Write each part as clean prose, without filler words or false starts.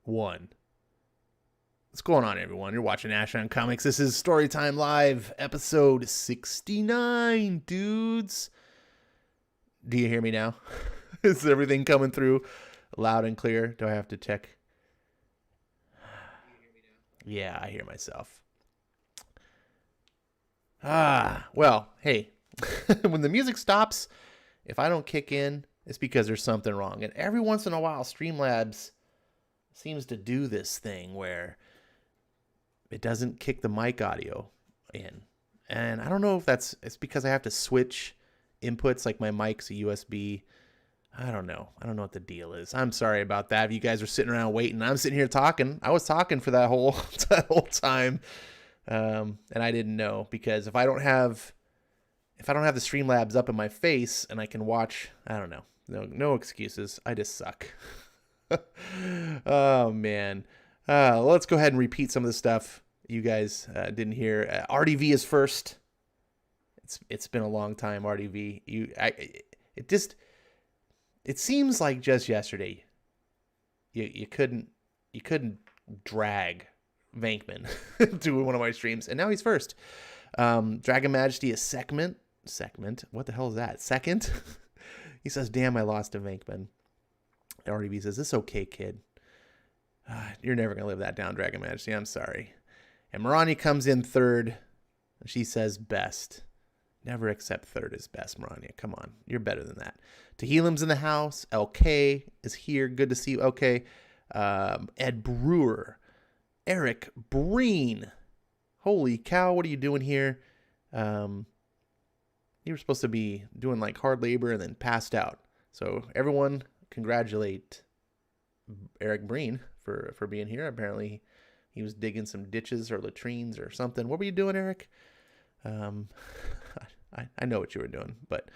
1. What's going on, everyone? You're watching Ash on Comics. This is Storytime Live, episode 69, dudes. Do you hear me now? Is everything coming through loud and clear? Do I have to check? Yeah, I hear myself. Well, hey, when the music stops, if I don't kick in, it's because there's something wrong. And every once in a while, Streamlabs seems to do this thing where it doesn't kick the mic audio in. And I don't know if it's because I have to switch inputs, like my mic's a USB. I don't know. I don't know what the deal is. I'm sorry about that. If you guys are sitting around waiting, I'm sitting here talking. I was talking for that whole time. And I didn't know, because if I don't have the Streamlabs up in my face and I can watch, I don't know. No excuses. I just suck. Oh man. Let's go ahead and repeat some of the stuff you guys didn't hear. RDV is first. It's been a long time, RDV. It seems like just yesterday you couldn't drag Vankman to one of my streams, and now he's first. Dragon Majesty is segment. What the hell is that? Second? He says, "Damn, I lost to Vankman." RDB says, "It's okay, kid. You're never gonna live that down, Dragon Majesty. I'm sorry." And Marani comes in third. She says, "Best. Never accept third as best, Marani. Come on, you're better than that." Tahilim's in the house. LK is here. Good to see you. Okay. Ed Brewer. Eric Breen. Holy cow, what are you doing here? You were supposed to be doing like hard labor and then passed out. So everyone, congratulate Eric Breen for being here. Apparently he was digging some ditches or latrines or something. What were you doing, Eric? I know what you were doing, but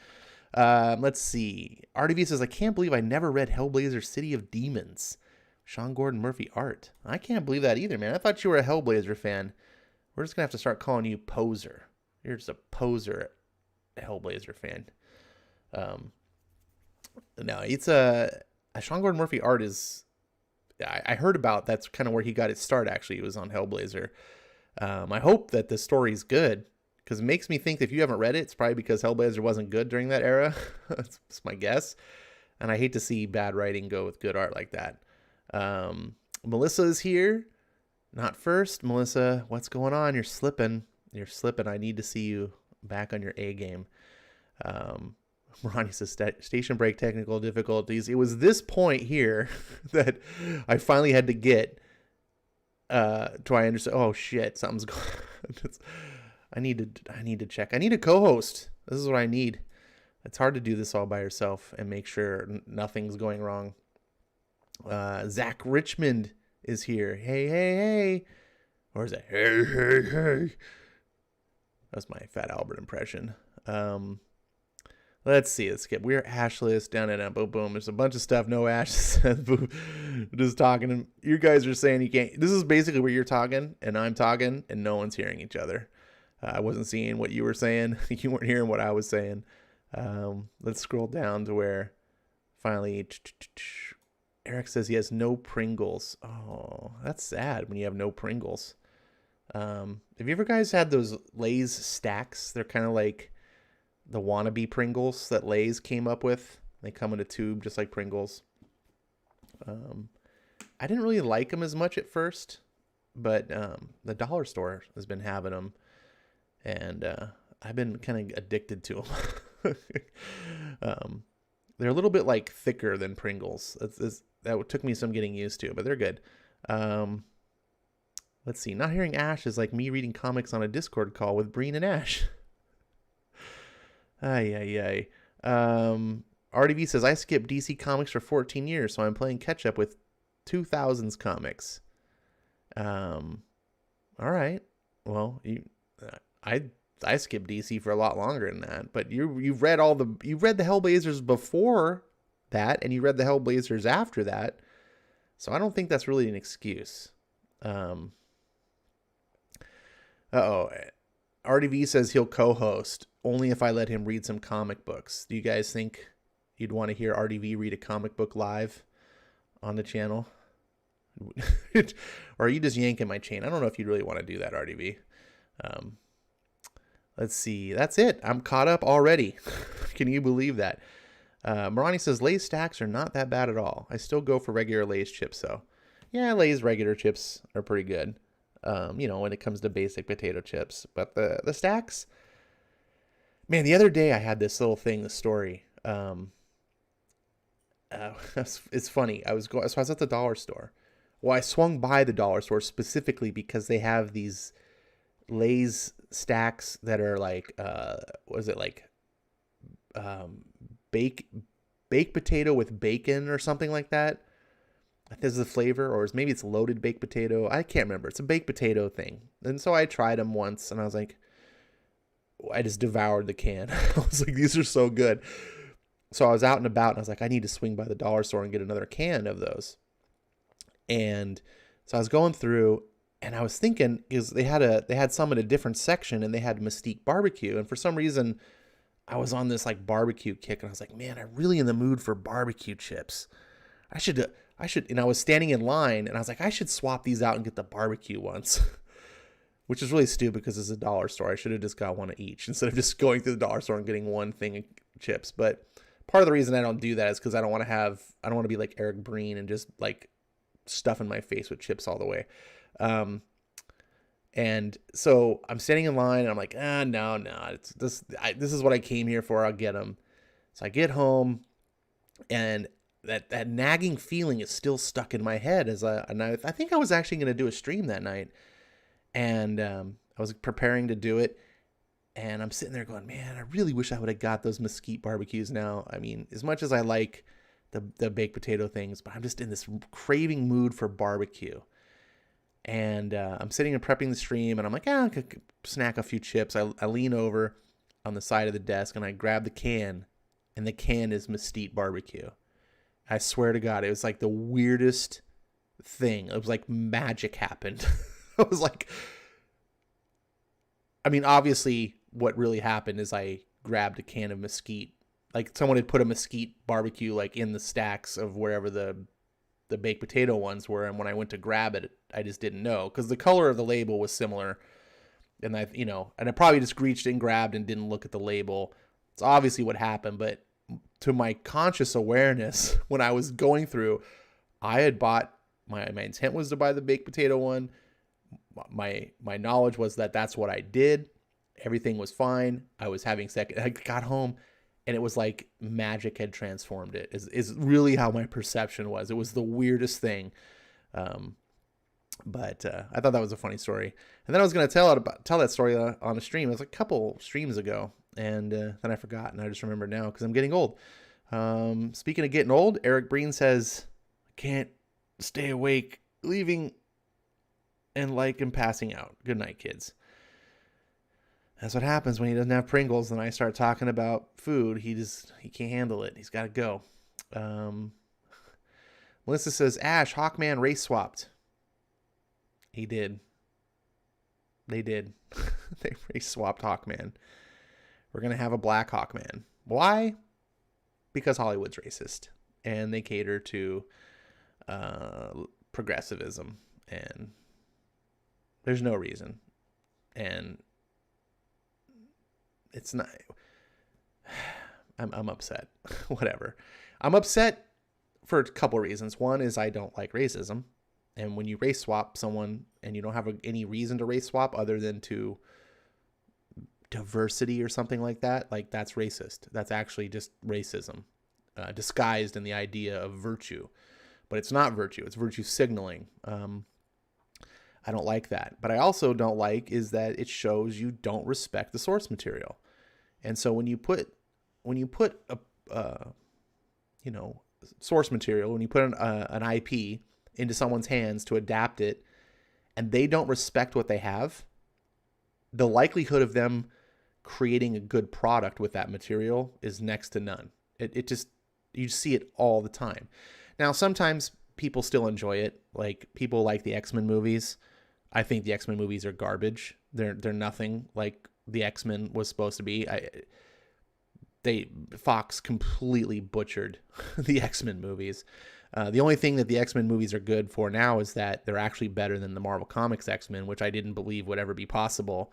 let's see. RDV says, "I can't believe I never read Hellblazer City of Demons. Sean Gordon Murphy art." I can't believe that either, man. I thought you were a Hellblazer fan. We're just gonna have to start calling you Poser. You're just a poser Hellblazer fan. No, it's a Sean Gordon Murphy art is. I heard about that's kind of where he got his start. Actually, it was on Hellblazer. I hope that the story's good, because it makes me think that if you haven't read it, it's probably because Hellblazer wasn't good during that era. That's my guess. And I hate to see bad writing go with good art like that. Melissa is here. Not first. Melissa, what's going on? You're slipping. I need to see you back on your A game. Ronnie says, "Station break technical difficulties." It was this point here that I finally had to get to I understand. Oh shit, something's going on. I need to check. I need a co-host. This is what I need. It's hard to do this all by yourself and make sure nothing's going wrong. Zach Richmond is here. Hey. Or is it hey? That's my Fat Albert impression. Let's see. Let's skip. We're ashless down at boom boom. There's a bunch of stuff. No Ash. Just talking. You guys are saying you can't. This is basically where you're talking and I'm talking and no one's hearing each other. I wasn't seeing what you were saying. You weren't hearing what I was saying. Let's scroll down to where finally Eric says he has no Pringles. Oh, that's sad when you have no Pringles. Have you ever guys had those Lay's stacks? They're kind of like the wannabe Pringles that Lay's came up with. They come in a tube just like Pringles. I didn't really like them as much at first, but the dollar store has been having them, and I've been kind of addicted to them. They're a little bit like thicker than Pringles. That took me some getting used to, but they're good. Let's see. Not hearing Ash is like me reading comics on a Discord call with Breen and Ash. Ay. RDV says, "I skipped DC Comics for 14 years, so I'm playing catch up with 2000s comics." All right. Well, I skipped DC for a lot longer than that, but you've read the Hellblazers before that, and you read the Hellblazers after that, so I don't think that's really an excuse. RDV says he'll co-host only if I let him read some comic books. Do you guys think you'd want to hear RDV read a comic book live on the channel? Or are you just yanking my chain? I don't know if you really want to do that, RDV. Let's see. That's it. I'm caught up already. Can you believe that? Marani says, Lay's stacks are not that bad at all. I still go for regular Lay's chips, though. Yeah, Lay's regular chips are pretty good, when it comes to basic potato chips. But the stacks, man, the other day I had this little thing, this story. It's funny. I was at the dollar store. Well, I swung by the dollar store specifically because they have these Lay's stacks that are like, baked potato with bacon or something like that. This is the flavor, or maybe it's loaded baked potato. I can't remember. It's a baked potato thing. And so I tried them once, and I was like, I just devoured the can. I was like, these are so good. So I was out and about, and I was like, I need to swing by the dollar store and get another can of those. And so I was going through, and I was thinking, is they had some in a different section, and they had Mesquite barbecue, and for some reason, I was on this like barbecue kick, and I was like, man, I'm really in the mood for barbecue chips. I should, and I was standing in line, and I was like, I should swap these out and get the barbecue ones, which is really stupid because it's a dollar store. I should have just got one of each instead of just going through the dollar store and getting one thing of chips. But part of the reason I don't do that is because I don't want to be like Eric Breen and just like stuffing my face with chips all the way. And so I'm standing in line, and I'm like, no, this is what I came here for. I'll get them. So I get home, and that nagging feeling is still stuck in my head I think I was actually going to do a stream that night, and I was preparing to do it, and I'm sitting there going, man, I really wish I would have got those Mesquite barbecues now. I mean, as much as I like the baked potato things, but I'm just in this craving mood for barbecue. And I'm sitting and prepping the stream, and I'm like, I could snack a few chips. I lean over on the side of the desk, and I grab the can, and the can is Mesquite barbecue. I swear to God, it was like the weirdest thing. It was like magic happened. I was like, I mean, obviously what really happened is I grabbed a can of Mesquite. Like someone had put a Mesquite barbecue like in the stacks of wherever the baked potato ones were, and when I went to grab it, I just didn't know because the color of the label was similar, and I probably just reached in, grabbed, and didn't look at the label. It's obviously what happened, but to my conscious awareness, when I was going through, I had bought my intent was to buy the baked potato one. My knowledge was that that's what I did. Everything was fine. I was having I got home, and it was like magic had transformed it, is really how my perception was. It was the weirdest thing. But I thought that was a funny story. And then I was going to tell that story on a stream. It was a couple streams ago. And then I forgot, and I just remember now because I'm getting old. Speaking of getting old, Eric Breen says, I can't stay awake, leaving and passing out. Good night, kids. That's what happens when he doesn't have Pringles, and I start talking about food. He can't handle it. He's got to go. Melissa says, Ash, Hawkman race swapped. He did. They did. They race swapped Hawkman. We're going to have a black Hawkman. Why? Because Hollywood's racist, and they cater to progressivism, and there's no reason. And it's not... I'm upset. Whatever. I'm upset for a couple reasons. One is I don't like racism. And when you race swap someone and you don't have any reason to race swap other than to diversity or something like that, like that's racist. That's actually just racism disguised in the idea of virtue. But it's not virtue. It's virtue signaling. I don't like that. But I also don't like is that it shows you don't respect the source material. And so when you put a source material, when you put an IP into someone's hands to adapt it, and they don't respect what they have, the likelihood of them creating a good product with that material is next to none. You see it all the time. Now, sometimes people still enjoy it. Like people like the X-Men movies. I think the X-Men movies are garbage. They're nothing like the X-Men was supposed to be. Fox completely butchered the X-Men movies. The only thing that the X-Men movies are good for now is that they're actually better than the Marvel Comics X-Men, which I didn't believe would ever be possible.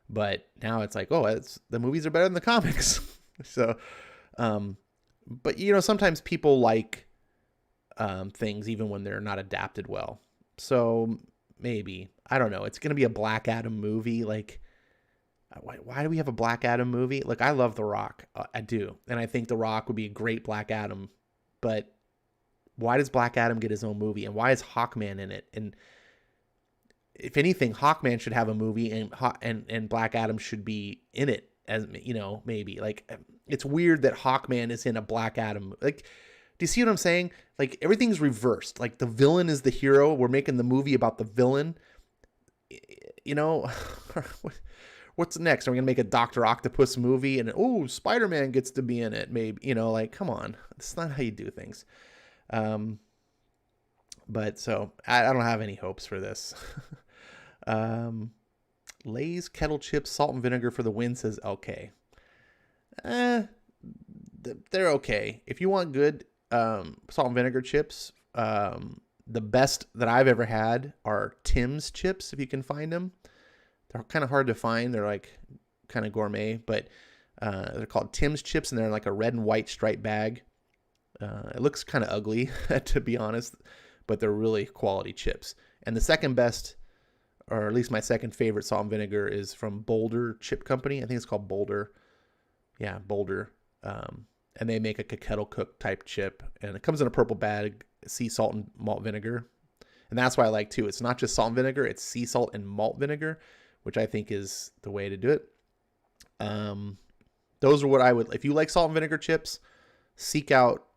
But now it's like, oh, the movies are better than the comics. So, but sometimes people like things even when they're not adapted well. So maybe, I don't know. It's going to be a Black Adam movie. Like, why do we have a Black Adam movie? Look, I love The Rock. I do. And I think The Rock would be a great Black Adam. But why does Black Adam get his own movie? And why is Hawkman in it? And if anything, Hawkman should have a movie, and Black Adam should be in it, as maybe. Like, it's weird that Hawkman is in a Black Adam. Like, do you see what I'm saying? Like, everything's reversed. Like, the villain is the hero. We're making the movie about the villain. What's next? Are we gonna make a Dr. Octopus movie and Spider-Man gets to be in it? Maybe, like, come on, that's not how you do things. But so I don't have any hopes for this. Lay's kettle chips, salt and vinegar for the win, says okay. They're okay. If you want good salt and vinegar chips, the best that I've ever had are Tim's chips, if you can find them. They're kind of hard to find. They're like kind of gourmet, but they're called Tim's chips, and they're in like a red and white striped bag. It looks kind of ugly, to be honest, but they're really quality chips. And the second best, or at least my second favorite salt and vinegar, is from Boulder Chip Company. I think it's called Boulder. Yeah, Boulder. And they make a kettle cooked type chip, and it comes in a purple bag, sea salt and malt vinegar. And that's why I like too. It's not just salt and vinegar, it's sea salt and malt vinegar, which I think is the way to do it. Those are what I would, if you like salt and vinegar chips, seek out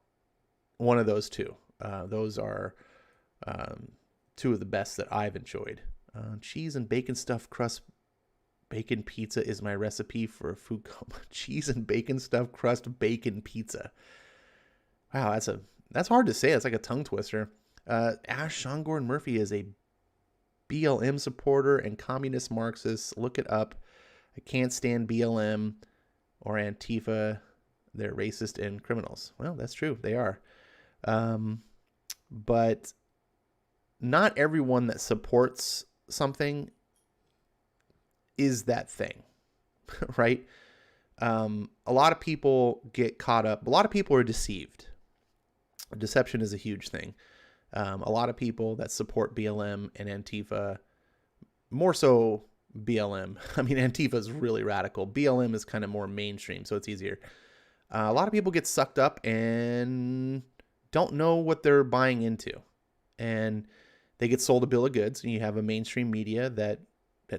one of those two. Those are two of the best that I've enjoyed. Cheese and bacon stuffed crust bacon pizza is my recipe for a food coma. Cheese and bacon stuffed crust bacon pizza. Wow, that's hard to say. That's like a tongue twister. Sean Gordon Murphy is a BLM supporter and communist Marxist. Look it up. I can't stand BLM or Antifa. They're racist and criminals. Well, that's true. They are. But not everyone that supports something is that thing, right? A lot of people get caught up. A lot of people are deceived. Deception is a huge thing. A lot of people that support BLM and Antifa, more so BLM. I mean, Antifa is really radical. BLM is kind of more mainstream, so it's easier. A lot of people get sucked up and don't know what they're buying into. And they get sold a bill of goods, and you have a mainstream media that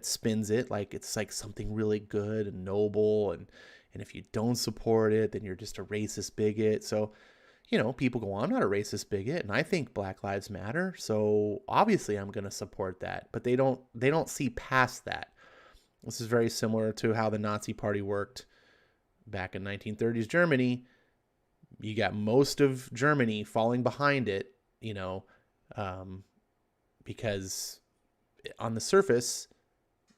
spins it like it's like something really good and noble. And if you don't support it, then you're just a racist bigot. So, people go, I'm not a racist bigot, and I think Black Lives Matter, so obviously I'm going to support that. But they don't see past that. This is very similar to how the Nazi Party worked back in 1930s Germany. You got most of Germany falling behind it, because on the surface,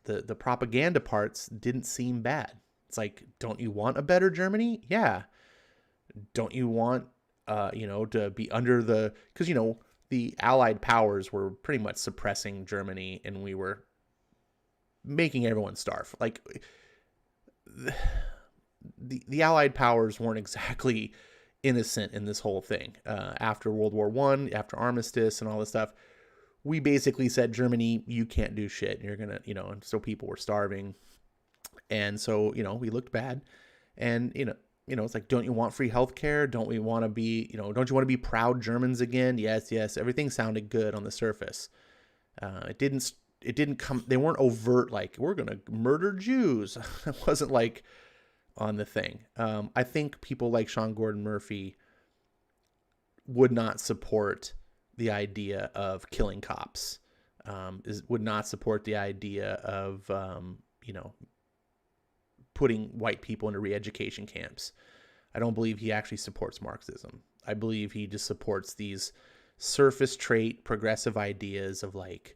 the propaganda parts didn't seem bad. It's like, don't you want a better Germany? Yeah. Don't you want to be under because the Allied powers were pretty much suppressing Germany, and we were making everyone starve. Like, the Allied powers weren't exactly innocent in this whole thing. After World War I, after Armistice and all this stuff, we basically said, Germany, you can't do shit. You're gonna, and so people were starving, and so we looked bad, and it's like, don't you want free healthcare? Don't we want to be, don't you want to be proud Germans again? Yes. Everything sounded good on the surface. It didn't come, they weren't overt, like, we're going to murder Jews. It wasn't like on the thing. I think people like Sean Gordon Murphy would not support the idea of killing cops, would not support the idea of, putting white people into re-education camps. I don't believe he actually supports Marxism. I believe he just supports these surface trait progressive ideas of like,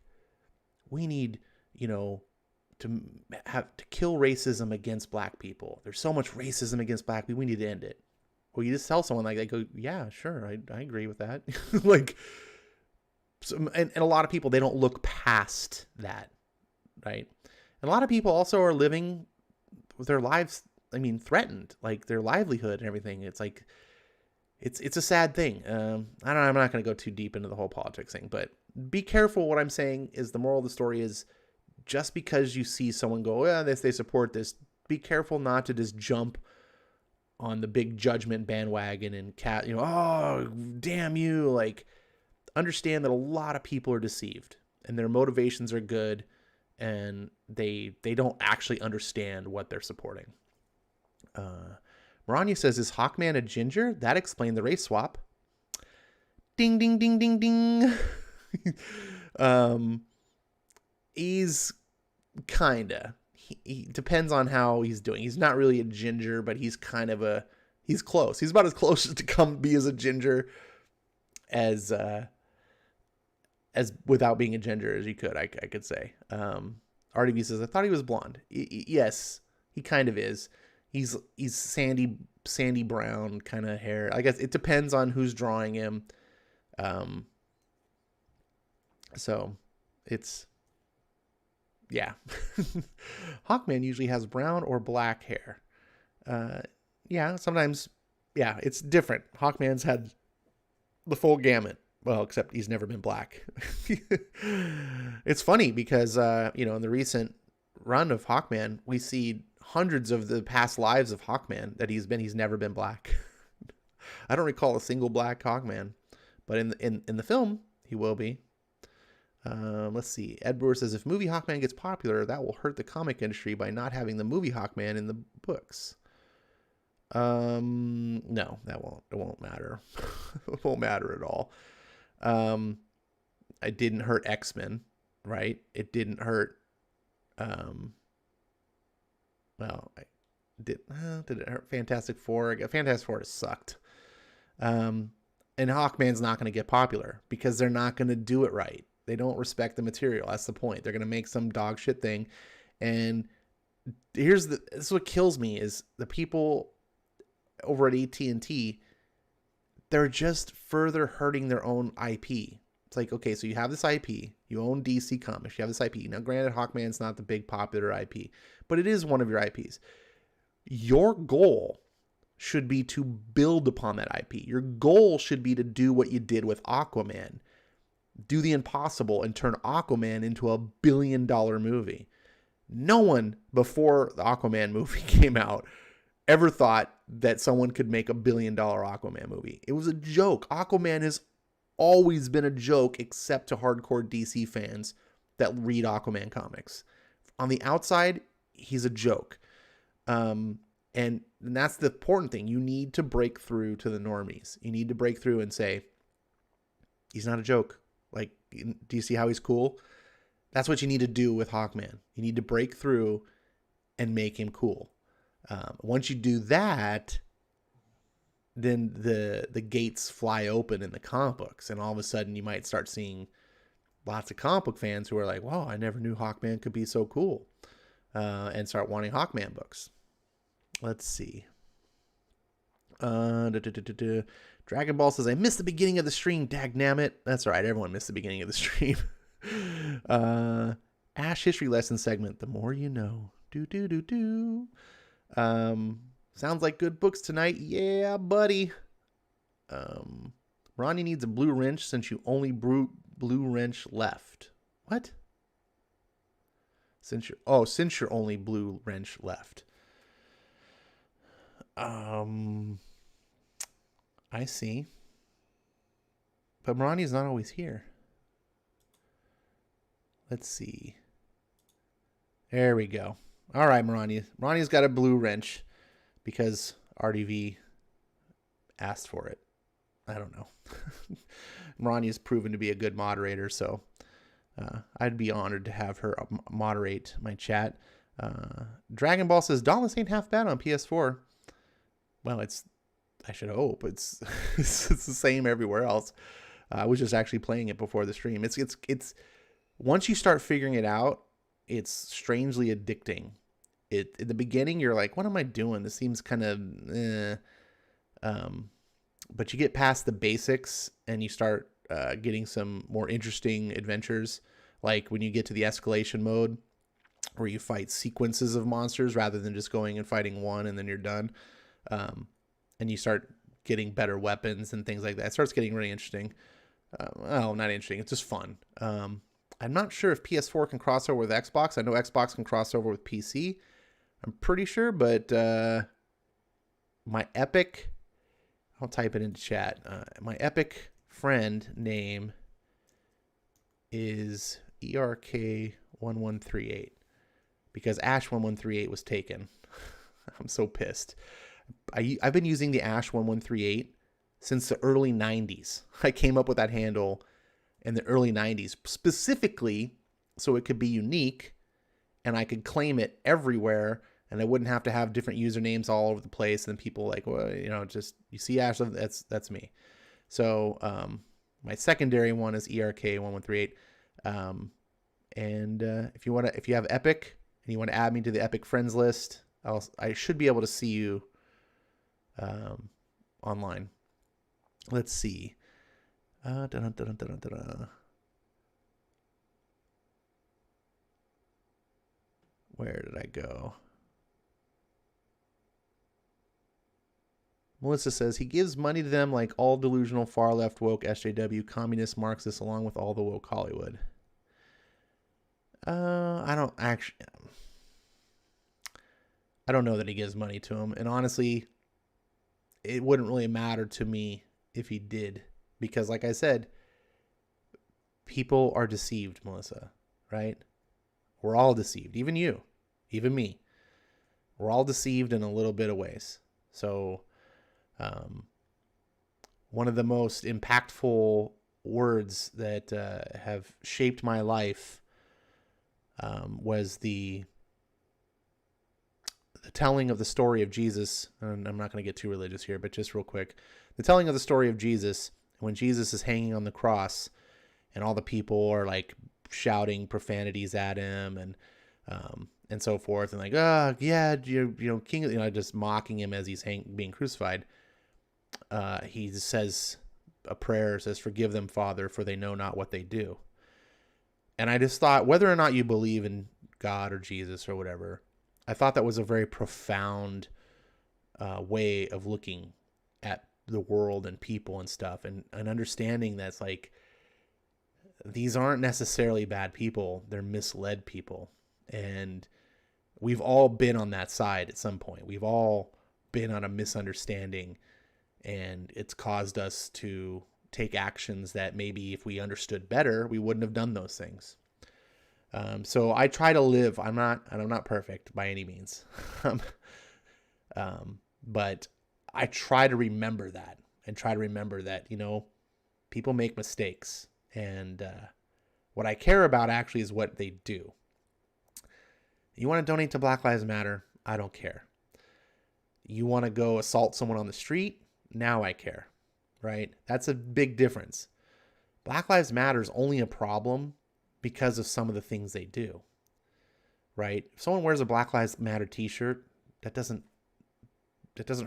we need, to to kill racism against black people. There's so much racism against black people. We need to end it. Well, you just tell someone like, they go, yeah, sure. I agree with that. Like, and a lot of people, they don't look past that. Right. And a lot of people also are living with their lives, threatened, like their livelihood and everything. It's like, it's a sad thing. I'm not going to go too deep into the whole politics thing, but be careful. What I'm saying is the moral of the story is just because you see someone go, yeah, they support this, be careful not to just jump on the big judgment bandwagon and oh, damn you. Like, understand that a lot of people are deceived and their motivations are good and they don't actually understand what they're supporting. Marania says, is Hawkman a ginger? That explained the race swap. Ding, ding, ding, ding, ding. He's kinda. He depends on how he's doing. He's not really a ginger, but he's kind of he's close. He's about as close to come be as a ginger as without being a ginger as you could, I could say. RDV says, I thought he was blonde. Yes, he kind of is. He's sandy brown kind of hair. I guess it depends on who's drawing him. So it's, yeah. Hawkman usually has brown or black hair. Yeah, sometimes, yeah, it's different. Hawkman's had the full gamut. Well, except he's never been black. It's funny because, in the recent run of Hawkman, we see hundreds of the past lives of Hawkman that he's never been black. I don't recall a single black Hawkman, but in the film, he will be. Let's see. Ed Brewer says, if movie Hawkman gets popular, that will hurt the comic industry by not having the movie Hawkman in the books. No, it won't matter. It won't matter at all. It didn't hurt X-Men, right? It didn't hurt, did it hurt Fantastic Four? Fantastic Four has sucked. And Hawkman's not going to get popular because they're not going to do it right. They don't respect the material. That's the point. They're going to make some dog shit thing. And this is what kills me is the people over at AT&T, they're just further hurting their own IP. It's like, okay, so you have this IP, you own DC Comics, you have this IP. Now, granted, Hawkman's not the big popular IP, but it is one of your IPs. Your goal should be to build upon that IP. Your goal should be to do what you did with Aquaman. Do the impossible and turn Aquaman into a $1 billion movie. No one before the Aquaman movie came out ever thought that someone could make a $1 billion Aquaman movie. It was a joke. Aquaman has always been a joke except to hardcore DC fans that read Aquaman comics. On the outside, he's a joke. And that's the important thing. You need to break through to the normies. You need to break through and say, he's not a joke. Like, do you see how he's cool? That's what you need to do with Hawkman. You need to break through and make him cool. Once you do that, then the gates fly open in the comic books, and all of a sudden you might start seeing lots of comic book fans who are like, "Wow, I never knew Hawkman could be so cool," and start wanting Hawkman books. Let's see. Dragon Ball says, I missed the beginning of the stream, dagnammit. That's all right. Everyone missed the beginning of the stream. Ash History Lesson segment. The more you know. Sounds like good books tonight. Yeah, buddy. Ronnie needs a blue wrench since you only blue wrench left. What? Since you're only blue wrench left. I see. But Marani's not always here. Let's see. There we go. All right, Marani. Marani's got a blue wrench because RDV asked for it. I don't know. Marani has proven to be a good moderator, so I'd be honored to have her moderate my chat. Dragon Ball says, Dauntless ain't half bad on PS4. Well, I should hope it's the same everywhere else. I was just actually playing it before the stream. It's once you start figuring it out, it's strangely addicting. In the beginning, you're like, what am I doing? This seems kind of, but you get past the basics and you start getting some more interesting adventures. Like when you get to the escalation mode, where you fight sequences of monsters rather than just going and fighting one and then you're done. And you start getting better weapons and things like that. It starts getting really interesting. Well, not interesting. It's just fun. I'm not sure if PS4 can cross over with Xbox. I know Xbox can cross over with PC. I'm pretty sure, but my Epic, I'll type it into chat. My Epic friend name is ERK1138 because Ash1138 was taken. I'm so pissed. I've been using the Ash1138 since the early 90s. I came up with that handle in the early 90s specifically so it could be unique and I could claim it everywhere and I wouldn't have to have different usernames all over the place and people like, well, you know, just you see Ash, that's me. So my secondary one is ERK1138. And if you have Epic and you want to add me to the Epic friends list, I should be able to see you online. Let's see. Where did I go? Melissa says he gives money to them like all delusional far left woke SJW communist Marxists along with all the woke Hollywood. I don't know that he gives money to him, and honestly, it wouldn't really matter to me if he did, because like I said, people are deceived, Melissa, right? We're all deceived, even you, even me. We're all deceived in a little bit of ways. So one of the most impactful words that have shaped my life was the telling of the story of Jesus. And I'm not going to get too religious here, but just real quick. The telling of the story of Jesus, when Jesus is hanging on the cross and all the people are like shouting profanities at him and so forth. And like, oh yeah, you know, king, you know, just mocking him as he's being crucified. He says a prayer, says, "Forgive them, Father, for they know not what they do." And I just thought, whether or not you believe in God or Jesus or whatever, I thought that was a very profound way of looking at the world and people and stuff, and understanding that's like, these aren't necessarily bad people. They're misled people. And we've all been on that side at some point. We've all been on a misunderstanding, and it's caused us to take actions that maybe if we understood better, we wouldn't have done those things. So I try to live. I'm not perfect by any means. But I try to remember that, and try to remember that, you know, people make mistakes, and what I care about actually is what they do. You want to donate to Black Lives Matter? I don't care. You want to go assault someone on the street? Now I care, right? That's a big difference. Black Lives Matter is only a problem because of some of the things they do, right? If someone wears a Black Lives Matter t-shirt, that doesn't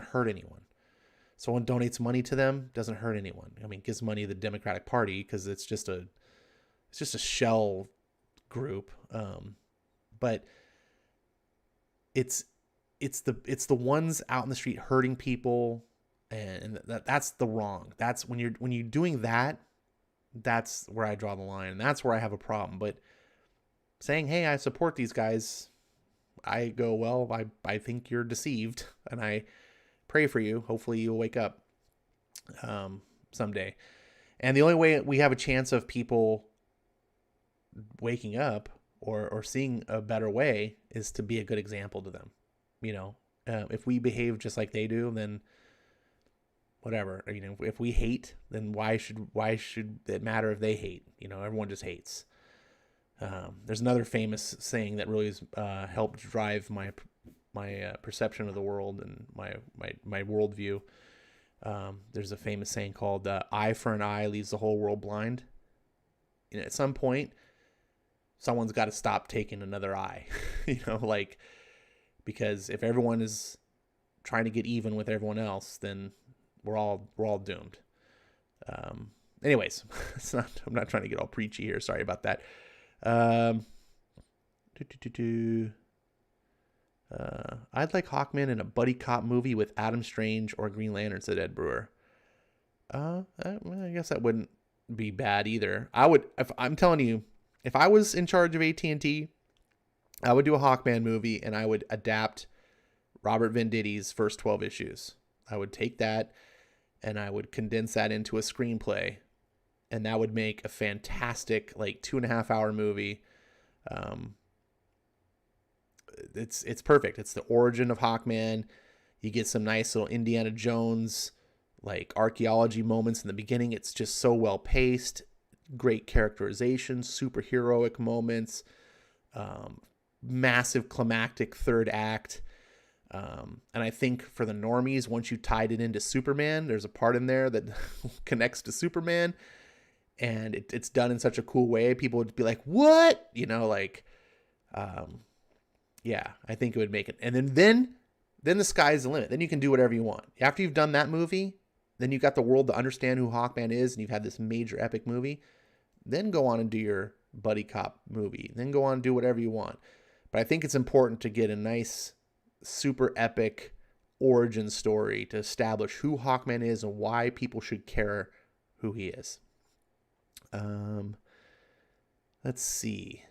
hurt anyone. Someone donates money to them, doesn't hurt anyone. I mean, gives money to the Democratic Party because it's just a shell group. But it's the ones out in the street hurting people, and that's the wrong. That's when you're doing that, that's where I draw the line, and that's where I have a problem. But saying, hey, I support these guys, I go, well, I think you're deceived, and I pray for you. Hopefully you'll wake up someday. And the only way we have a chance of people waking up or seeing a better way is to be a good example to them. You know, if we behave just like they do, then whatever. You know, if we hate, then why should it matter if they hate? You know, everyone just hates. There's another famous saying that really has helped drive my perception of the world and my worldview. There's a famous saying called "eye for an eye leaves the whole world blind." You know, at some point, someone's got to stop taking another eye, like, because if everyone is trying to get even with everyone else, then we're all doomed. Anyways, I'm not trying to get all preachy here. Sorry about that. I'd like Hawkman in a buddy cop movie with Adam Strange or Green Lantern, said Ed Brewer. I guess that wouldn't be bad either. I'm telling you, if I was in charge of AT&T, I would do a Hawkman movie and I would adapt Robert Venditti's first 12 issues. I would take that and I would condense that into a screenplay, and that would make a fantastic, like, 2.5 hour movie. It's perfect. It's the origin of Hawkman. You get some nice little Indiana Jones, like, archaeology moments in the beginning. It's just so well paced, great characterization, superheroic moments, massive climactic third act. And I think for the normies, once you tied it into Superman, there's a part in there that connects to Superman, and it's done in such a cool way. People would be like, what? Yeah, I think it would make it. And then the sky's the limit. Then you can do whatever you want. After you've done that movie, then you've got the world to understand who Hawkman is, and you've had this major epic movie. Then go on and do your buddy cop movie. Then go on and do whatever you want. But I think it's important to get a nice, super epic origin story to establish who Hawkman is and why people should care who he is. Let's see.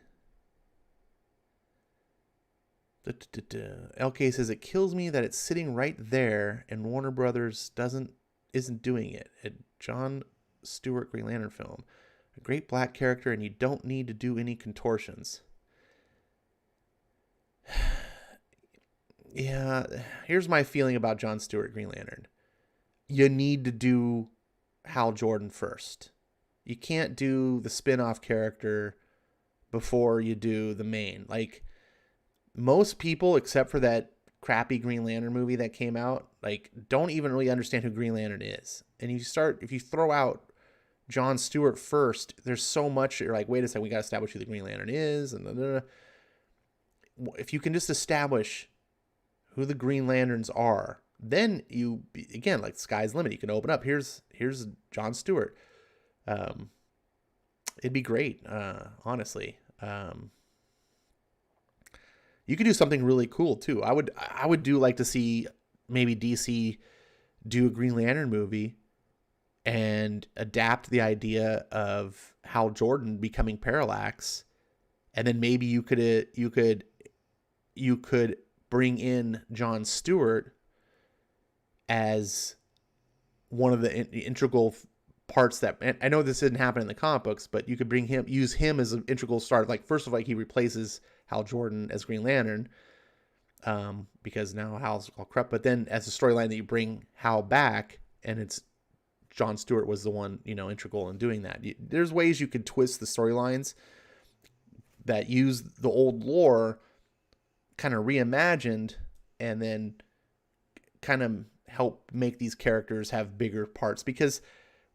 LK says, it kills me that it's sitting right there and Warner Brothers isn't doing it. A John Stewart Green Lantern film. A great black character, and you don't need to do any contortions. Yeah, here's my feeling about John Stewart Green Lantern. You need to do Hal Jordan first. You can't do the spin-off character before you do the main. Like, most people, except for that crappy Green Lantern movie that came out, like, don't even really understand who Green Lantern is. And if you throw out John Stewart first, there's so much, you're like, wait a second, we got to establish who the Green Lantern is. And if you can just establish who the Green Lanterns are, then you, again, like, sky's the limit. You can open up. Here's John Stewart. It'd be great, honestly. You could do something really cool too. I would do like to see maybe DC do a Green Lantern movie and adapt the idea of Hal Jordan becoming Parallax, and then maybe you could bring in John Stewart as one of the integral parts that, and I know this didn't happen in the comic books, but you could use him as an integral start. Like, first of all, he replaces Hal Jordan as Green Lantern, because now Hal's all corrupt. But then as a storyline that you bring Hal back, and it's John Stewart was the one, integral in doing that. There's ways you could twist the storylines that use the old lore kind of reimagined, and then kind of help make these characters have bigger parts. Because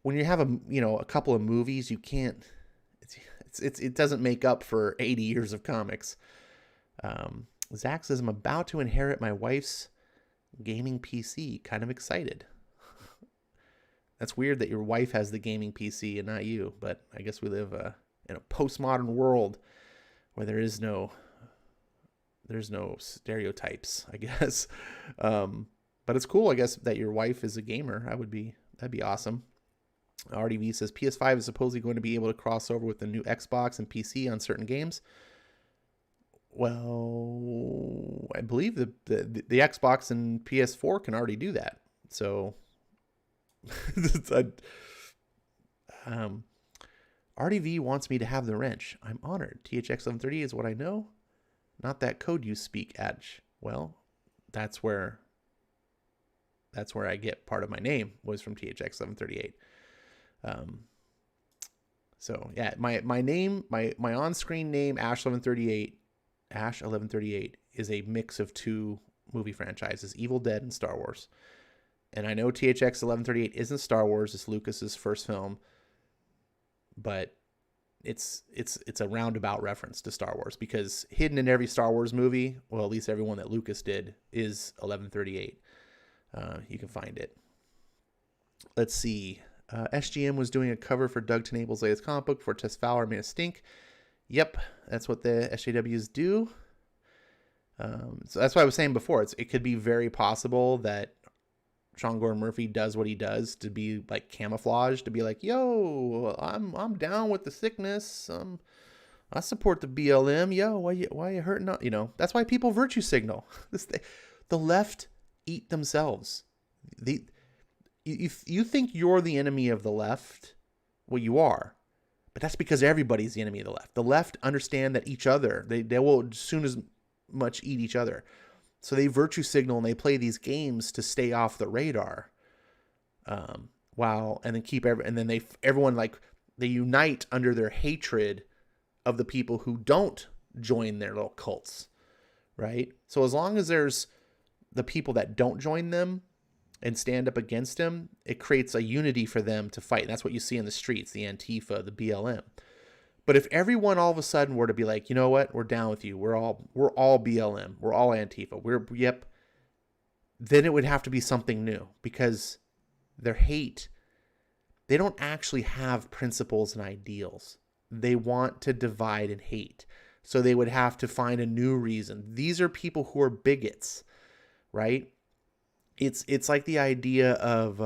when you have a couple of movies, you can't, it doesn't make up for 80 years of comics. Zach says, I'm about to inherit my wife's gaming PC. Kind of excited. That's weird that your wife has the gaming PC and not you, but I guess we live in a postmodern world where there's no stereotypes, I guess. But it's cool, I guess, that your wife is a gamer. That'd be awesome. RDV says PS5 is supposedly going to be able to cross over with the new Xbox and PC on certain games. Well, I believe the Xbox and PS4 can already do that. So RDV wants me to have the wrench. I'm honored. THX1130 is what I know. Not that code you speak, Edge. Well, that's where I get part of my name, was from THX1138. So yeah, my name, my on-screen name, Ash1138 is a mix of two movie franchises, Evil Dead and Star Wars. And I know THX1138 isn't Star Wars, it's Lucas's first film, but it's a roundabout reference to Star Wars, because hidden in every Star Wars movie, well, at least every one that Lucas did, is 1138. You can find it. Let's see. SGM was doing a cover for Doug Tenable's latest comic book for Tess Fowler made a stink. Yep, that's what the SJWs do. So that's what I was saying before. It could be very possible that Sean Gordon Murphy does what he does to be like camouflage, to be like, yo, I'm down with the sickness. I support the BLM. Yo, why you hurting? That's why people virtue signal. The left eat themselves. You think you're the enemy of the left. Well, you are. But that's because everybody's the enemy of the left. The left understand that each other, they will soon as much eat each other. So they virtue signal and they play these games to stay off the radar. And then everyone like they unite under their hatred of the people who don't join their little cults, right? So as long as there's the people that don't join them and stand up against them, it creates a unity for them to fight. And that's what you see in the streets, the Antifa, the BLM. But if everyone all of a sudden were to be like, you know what, we're down with you, we're all BLM, we're all Antifa, then it would have to be something new, because their hate, they don't actually have principles and ideals. They want to divide and hate. So they would have to find a new reason. These are people who are bigots, right? It's like the idea of,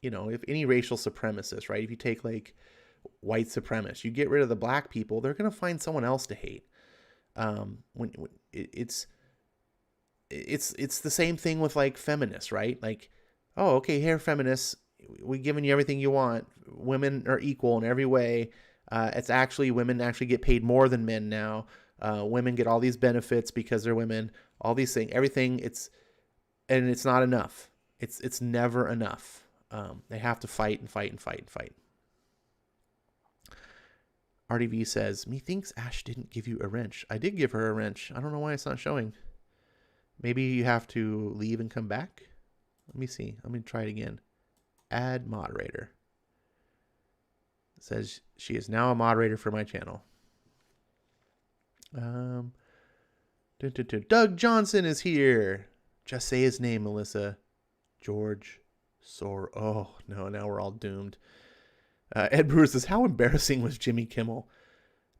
if any racial supremacist, right? If you take like white supremacists, you get rid of the black people, they're going to find someone else to hate. It's the same thing with like feminists, right? Like, oh, okay, here feminists, we've given you everything you want. Women are equal in every way. It's actually, women actually get paid more than men now. Women get all these benefits because they're women, all these things, everything. And it's not enough. It's never enough. They have to fight and fight and fight and fight. RDV says, methinks Ash didn't give you a wrench. I did give her a wrench. I don't know why it's not showing. Maybe you have to leave and come back. Let me see. Let me try it again. Add moderator. It says she is now a moderator for my channel. Doug Johnson is here. Just say his name, Melissa. George Sor. Oh, no, now we're all doomed. Ed Brewer says, how embarrassing was Jimmy Kimmel?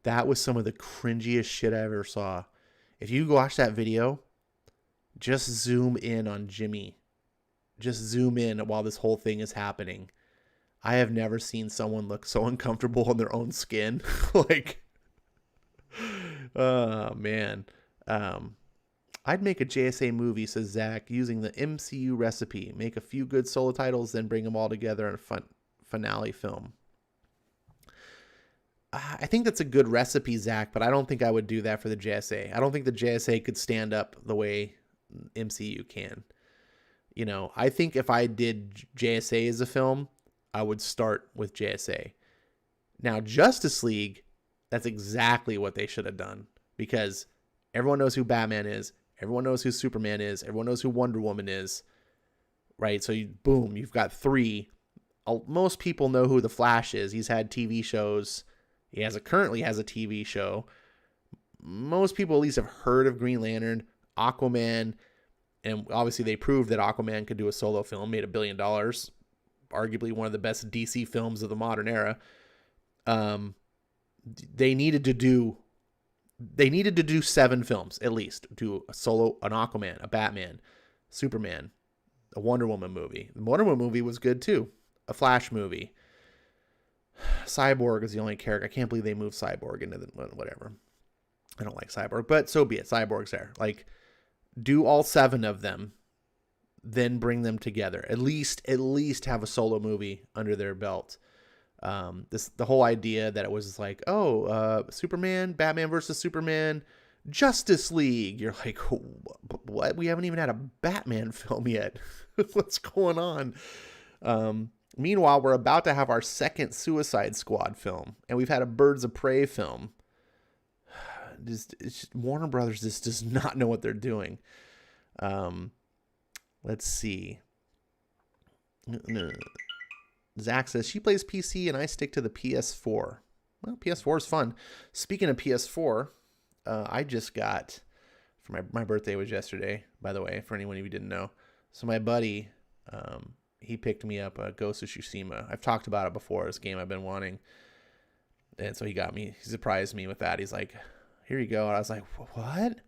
That was some of the cringiest shit I ever saw. If you watch that video, just zoom in on Jimmy. Just zoom in while this whole thing is happening. I have never seen someone look so uncomfortable in their own skin. Like, oh, man. I'd make a JSA movie, says Zach, using the MCU recipe. Make a few good solo titles, then bring them all together in a finale film. I think that's a good recipe, Zach, but I don't think I would do that for the JSA. I don't think the JSA could stand up the way MCU can. I think if I did JSA as a film, I would start with JSA. Now, Justice League, that's exactly what they should have done, because everyone knows who Batman is. Everyone knows who Superman is. Everyone knows who Wonder Woman is, right? So you've got three. Most people know who the Flash is. He's had TV shows. He currently has a TV show. Most people at least have heard of Green Lantern, Aquaman, and obviously they proved that Aquaman could do a solo film, made $1 billion, arguably one of the best DC films of the modern era. They needed to do 7 films at least. Do a solo, an Aquaman, a Batman, Superman, a Wonder Woman movie. The Wonder Woman movie was good too. A Flash movie. Cyborg is the only character. I can't believe they moved Cyborg into whatever. I don't like Cyborg, but so be it. Cyborg's there. Like, do all 7 of them, then bring them together. At least have a solo movie under their belt. The whole idea that it was like, Superman, Batman versus Superman, Justice League. You're like, what? We haven't even had a Batman film yet. What's going on? Meanwhile, we're about to have our second Suicide Squad film, and we've had a Birds of Prey film. Warner Brothers just does not know what they're doing. Let's see. Zach says, she plays PC and I stick to the PS4. Well, PS4 is fun. Speaking of PS4, I just got, for my birthday was yesterday, by the way, for anyone of you who didn't know. So my buddy, he picked me up a Ghost of Tsushima. I've talked about it before. It's a game I've been wanting. And so he surprised me with that. He's like, here you go. And I was like, what?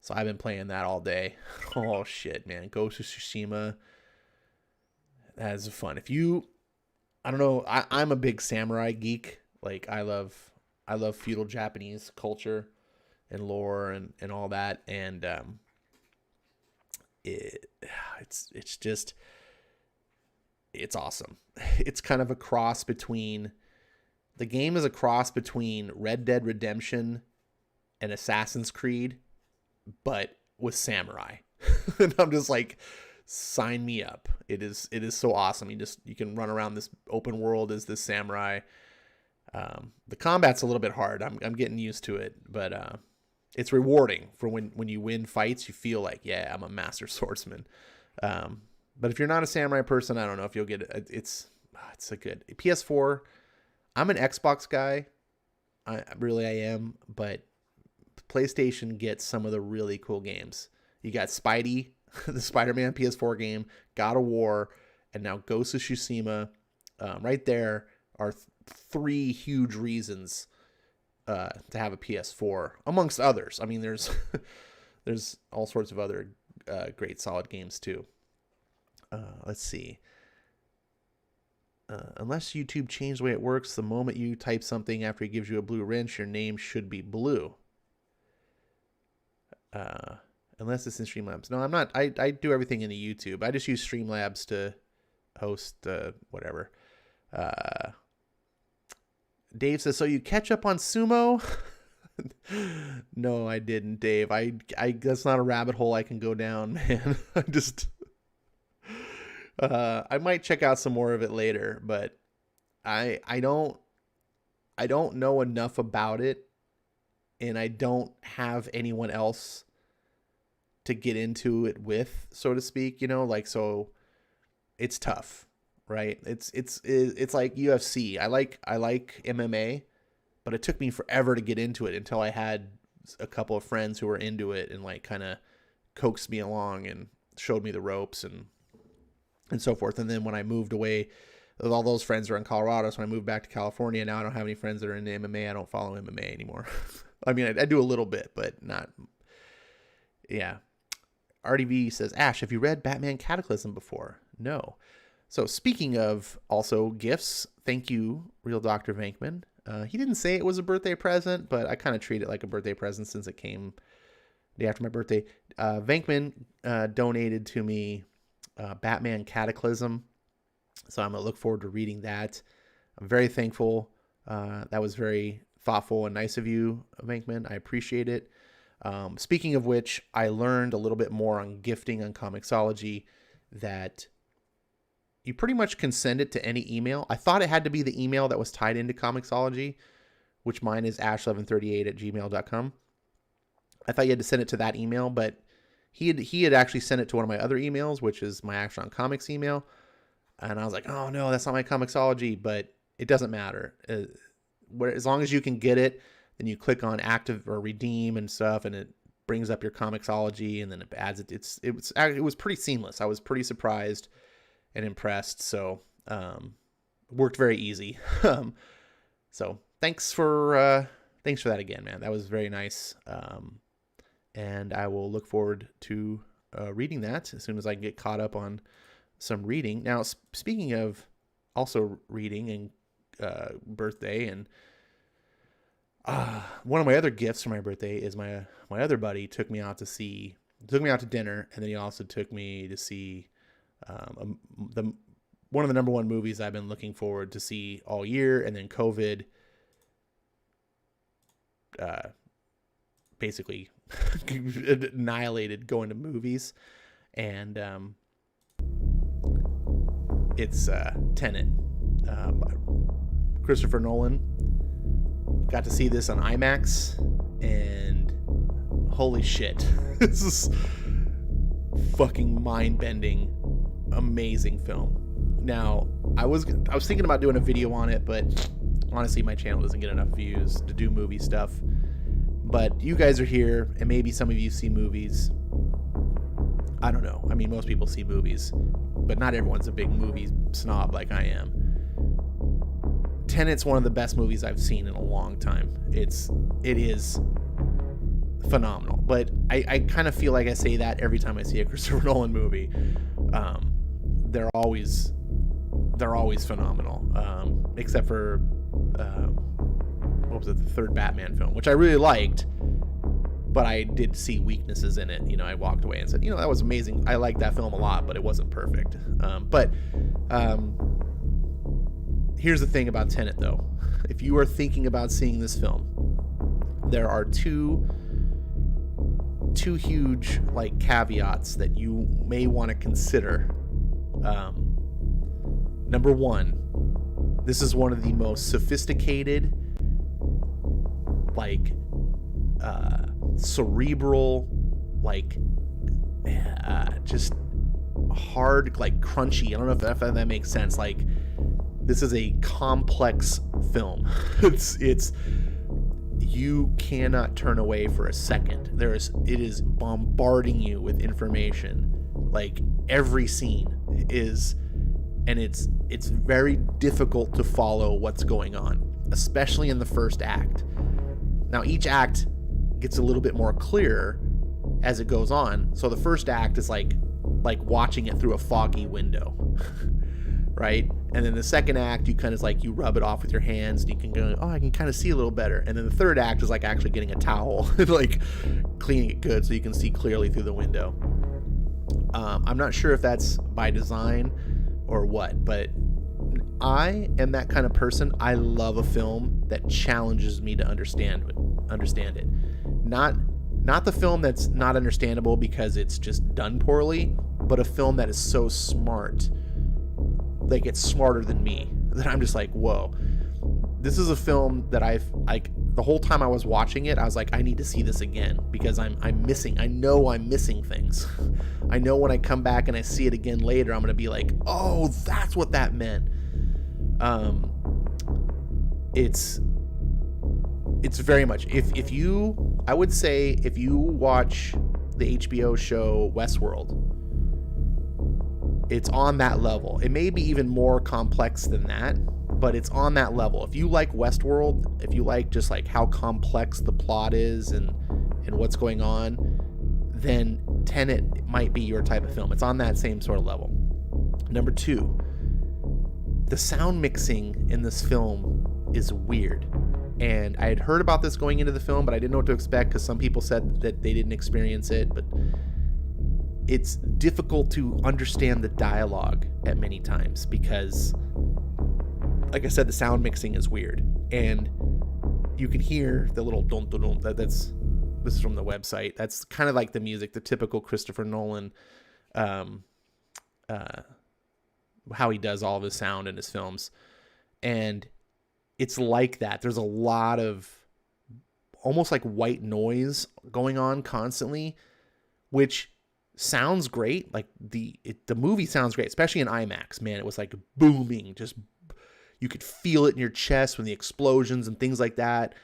So I've been playing that all day. Oh, shit, man. Ghost of Tsushima. That is fun. I don't know, I'm a big samurai geek. Like, I love feudal Japanese culture and lore and all that. And it's awesome. It's kind of a cross between, the game is a cross between Red Dead Redemption and Assassin's Creed, but with samurai. And I'm just like, sign me up. It is so awesome. You can run around this open world as this samurai. The combat's a little bit hard. I'm getting used to it, but it's rewarding for when you win fights. You feel like, yeah, I'm a master swordsman. But if you're not a samurai person, I don't know if you'll get it. It's a good PS4. I'm an Xbox guy. I am, but PlayStation gets some of the really cool games. You got Spidey, the Spider-Man PS4 game, God of War, and now Ghost of Tsushima. Right there are three huge reasons to have a PS4, amongst others. I mean, there's all sorts of other great solid games too. Let's see. Unless YouTube changed the way it works, the moment you type something after he gives you a blue wrench, your name should be blue. Unless it's in Streamlabs. No, I'm not. I do everything in the YouTube. I just use Streamlabs to host whatever. Dave says, so you catch up on sumo? No, I didn't, Dave. I that's not a rabbit hole I can go down, man. I might check out some more of it later, but I don't know enough about it, and I don't have anyone else to get into it with, so to speak, so it's tough, right? It's like UFC. I like MMA, but it took me forever to get into it until I had a couple of friends who were into it and like kind of coaxed me along and showed me the ropes and so forth. And then when I moved away, all those friends are in Colorado. So when I moved back to California, now I don't have any friends that are into MMA. I don't follow MMA anymore. I mean, I do a little bit, but not. Yeah. RDV says, Ash, have you read Batman Cataclysm before? No. So speaking of also gifts, thank you, Real Dr. Venkman. He didn't say it was a birthday present, but I kind of treat it like a birthday present since it came the day after my birthday. Venkman donated to me Batman Cataclysm, so I'm going to look forward to reading that. I'm very thankful. That was very thoughtful and nice of you, Venkman. I appreciate it. Speaking of which, I learned a little bit more on gifting on Comixology, that you pretty much can send it to any email. I thought it had to be the email that was tied into Comixology, which mine is ash1138@gmail.com. I thought you had to send it to that email, but he had actually sent it to one of my other emails, which is my Action on Comics email. And I was like, oh no, that's not my Comixology, but it doesn't matter. As long as you can get it, then you click on active or redeem and stuff, and it brings up your Comixology, and then it adds it. It was pretty seamless. I was pretty surprised and impressed. So, worked very easy. So thanks for that again, man. That was very nice. And I will look forward to reading that as soon as I can get caught up on some reading. Now, speaking of also reading and birthday, and one of my other gifts for my birthday is my other buddy took me out to dinner, and then he also took me to see one of the number one movies I've been looking forward to see all year, and then COVID basically annihilated going to movies, and it's Tenet. Christopher Nolan. Got to see this on IMAX, and holy shit, this is fucking mind-bending, amazing film. Now, I was thinking about doing a video on it, but honestly, my channel doesn't get enough views to do movie stuff. But you guys are here, and maybe some of you see movies. I don't know. I mean, most people see movies, but not everyone's a big movie snob like I am. Tenet's one of the best movies I've seen in a long time. It is phenomenal. But I kind of feel like I say that every time I see a Christopher Nolan movie. They're always phenomenal. Except for what was it, the third Batman film, which I really liked, but I did see weaknesses in it. You know, I walked away and said, you know, that was amazing. I liked that film a lot, but it wasn't perfect. Here's the thing about Tenet, though. If you are thinking about seeing this film, there are two huge like caveats that you may want to consider. Number one, this is one of the most sophisticated, like cerebral, like just hard, like crunchy. I don't know if that makes sense. Like, this is a complex film. It's you cannot turn away for a second. It is bombarding you with information. Like, every scene is, and it's very difficult to follow what's going on, especially in the first act. Now, each act gets a little bit more clear as it goes on. So the first act is like watching it through a foggy window, right? And then the second act, you kind of like, you rub it off with your hands and you can go, oh, I can kind of see a little better. And then the third act is like actually getting a towel and like cleaning it good so you can see clearly through the window. I'm not sure if that's by design or what, but I am that kind of person. I love a film that challenges me to understand it. Not the film that's not understandable because it's just done poorly, but a film that is so smart, like it's smarter than me, that I'm just like, whoa. This is a film that I've, like, the whole time I was watching it, I was like, I need to see this again because I'm missing. I know I'm missing things. I know when I come back and I see it again later, I'm gonna be like, oh, that's what that meant. It's very much, I would say if you watch the HBO show Westworld, it's on that level. It may be even more complex than that, but it's on that level. If you like Westworld, if you like just like how complex the plot is and what's going on, then Tenet might be your type of film. It's on that same sort of level. Number two, the sound mixing in this film is weird. And I had heard about this going into the film, but I didn't know what to expect because some people said that they didn't experience it. But it's difficult to understand the dialogue at many times because, like I said, the sound mixing is weird. And you can hear the little dun-dun-dun. This is from the website. That's kind of like the music, the typical Christopher Nolan, how he does all of his sound in his films. And it's like that. There's a lot of almost like white noise going on constantly, which sounds great. Like the movie sounds great, especially in IMAX, man. It was like booming. Just, you could feel it in your chest when the explosions and things like that.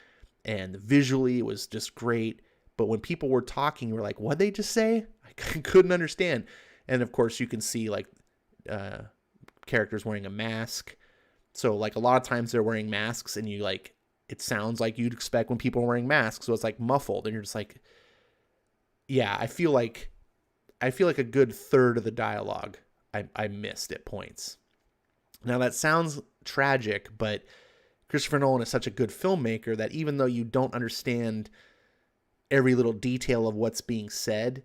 And visually it was just great. But when people were talking, you were like, what'd they just say? I couldn't understand. And of course you can see like characters wearing a mask. So like a lot of times they're wearing masks and you like, it sounds like you'd expect when people are wearing masks. So it's like muffled and you're just like, yeah, I feel like a good third of the dialogue I missed at points. Now that sounds tragic, but Christopher Nolan is such a good filmmaker that even though you don't understand every little detail of what's being said,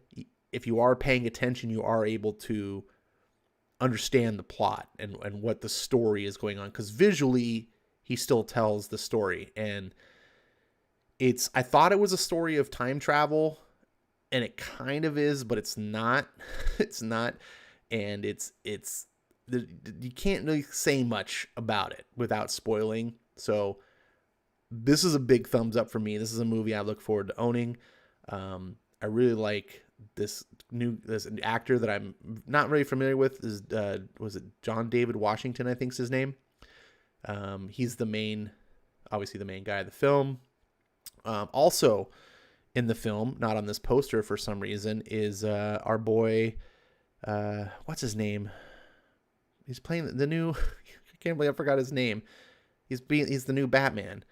if you are paying attention, you are able to understand the plot and what the story is going on, because visually he still tells the story. And I thought it was a story of time travel, and it kind of is, but it's not. It's not. And you can't really say much about it without spoiling. So this is a big thumbs up for me. This is a movie I look forward to owning. I really like this actor that I'm not very familiar with. Was it John David Washington, I think is his name. He's the main obviously the main guy of the film. Also in the film, not on this poster for some reason, is our boy, what's his name? He's playing the new, I can't believe I forgot his name. He's the new Batman.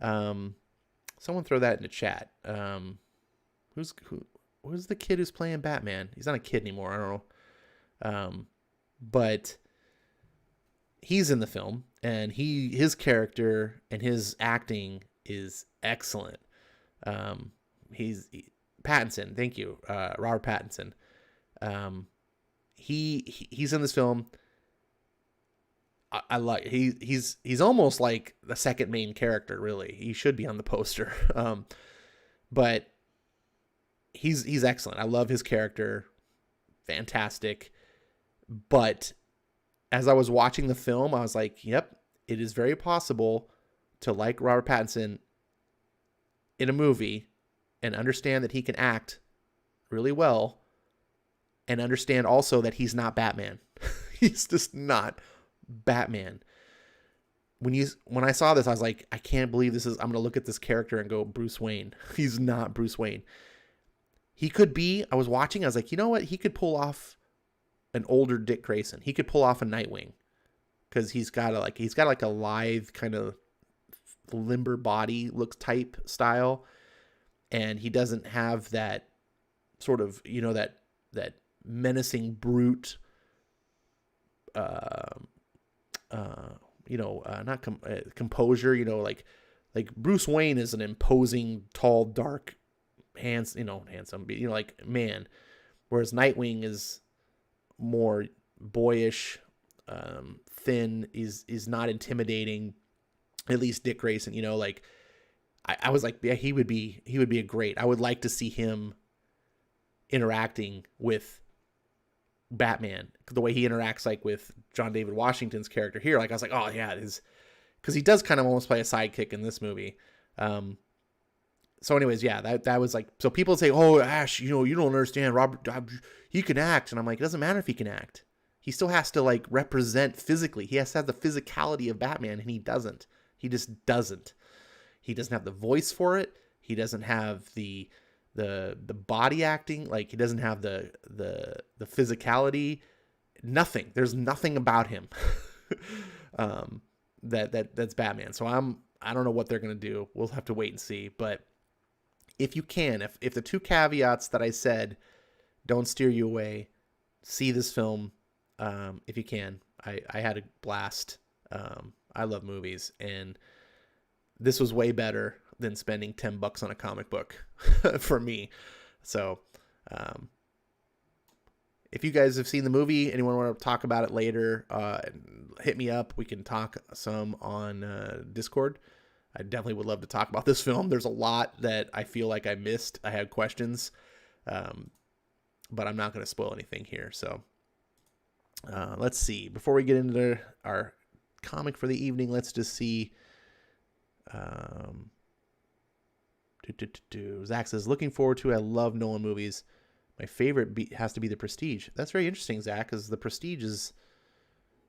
Someone throw that in the chat. Who's the kid who's playing Batman? He's not a kid anymore. I don't know. But he's in the film, and his character and his acting is excellent. Pattinson, thank you, Robert Pattinson. He's in this film. I like he's almost like the second main character, really. He should be on the poster. But he's excellent. I love his character. Fantastic. But as I was watching the film, I was like, yep, it is very possible to like Robert Pattinson in a movie and understand that he can act really well and understand also that he's not Batman. He's just not Batman. When I saw this, I was like, I can't believe this is, I'm going to look at this character and go, Bruce Wayne. He's not Bruce Wayne. He could be, I was watching, I was like, you know what? He could pull off an older Dick Grayson. He could pull off a Nightwing because he's got a lithe kind of limber body looks type style. And he doesn't have that sort of, that menacing brute, composure, like Bruce Wayne is an imposing, tall, dark, handsome, like man, whereas Nightwing is more boyish, thin, is not intimidating. At least Dick Grayson, I was like, yeah, he would be a great. I would like to see him interacting with Batman, the way he interacts like with John David Washington's character here. Like I was like, oh yeah, because he does kind of almost play a sidekick in this movie. So anyways, yeah, that was like, so people say, oh Ash, you don't understand, Robert, he can act, and I'm like, it doesn't matter if he can act. He still has to like represent physically. He has to have the physicality of Batman, and he doesn't. He just doesn't. He doesn't have the voice for it. He doesn't have the body acting. Like he doesn't have the physicality. Nothing. There's nothing about him that's Batman. So I don't know what they're gonna do. We'll have to wait and see. But if you can, if the two caveats that I said don't steer you away, see this film. If you can. I had a blast. I love movies, and this was way better than spending $10 on a comic book for me. So, if you guys have seen the movie, anyone want to talk about it later, hit me up. We can talk some on Discord. I definitely would love to talk about this film. There's a lot that I feel like I missed. I had questions, but I'm not going to spoil anything here. So, let's see. Before we get into our comic for the evening, let's just see. Zach says, looking forward to it. I love Nolan movies. My favorite has to be The Prestige. That's very interesting, Zach, because The Prestige is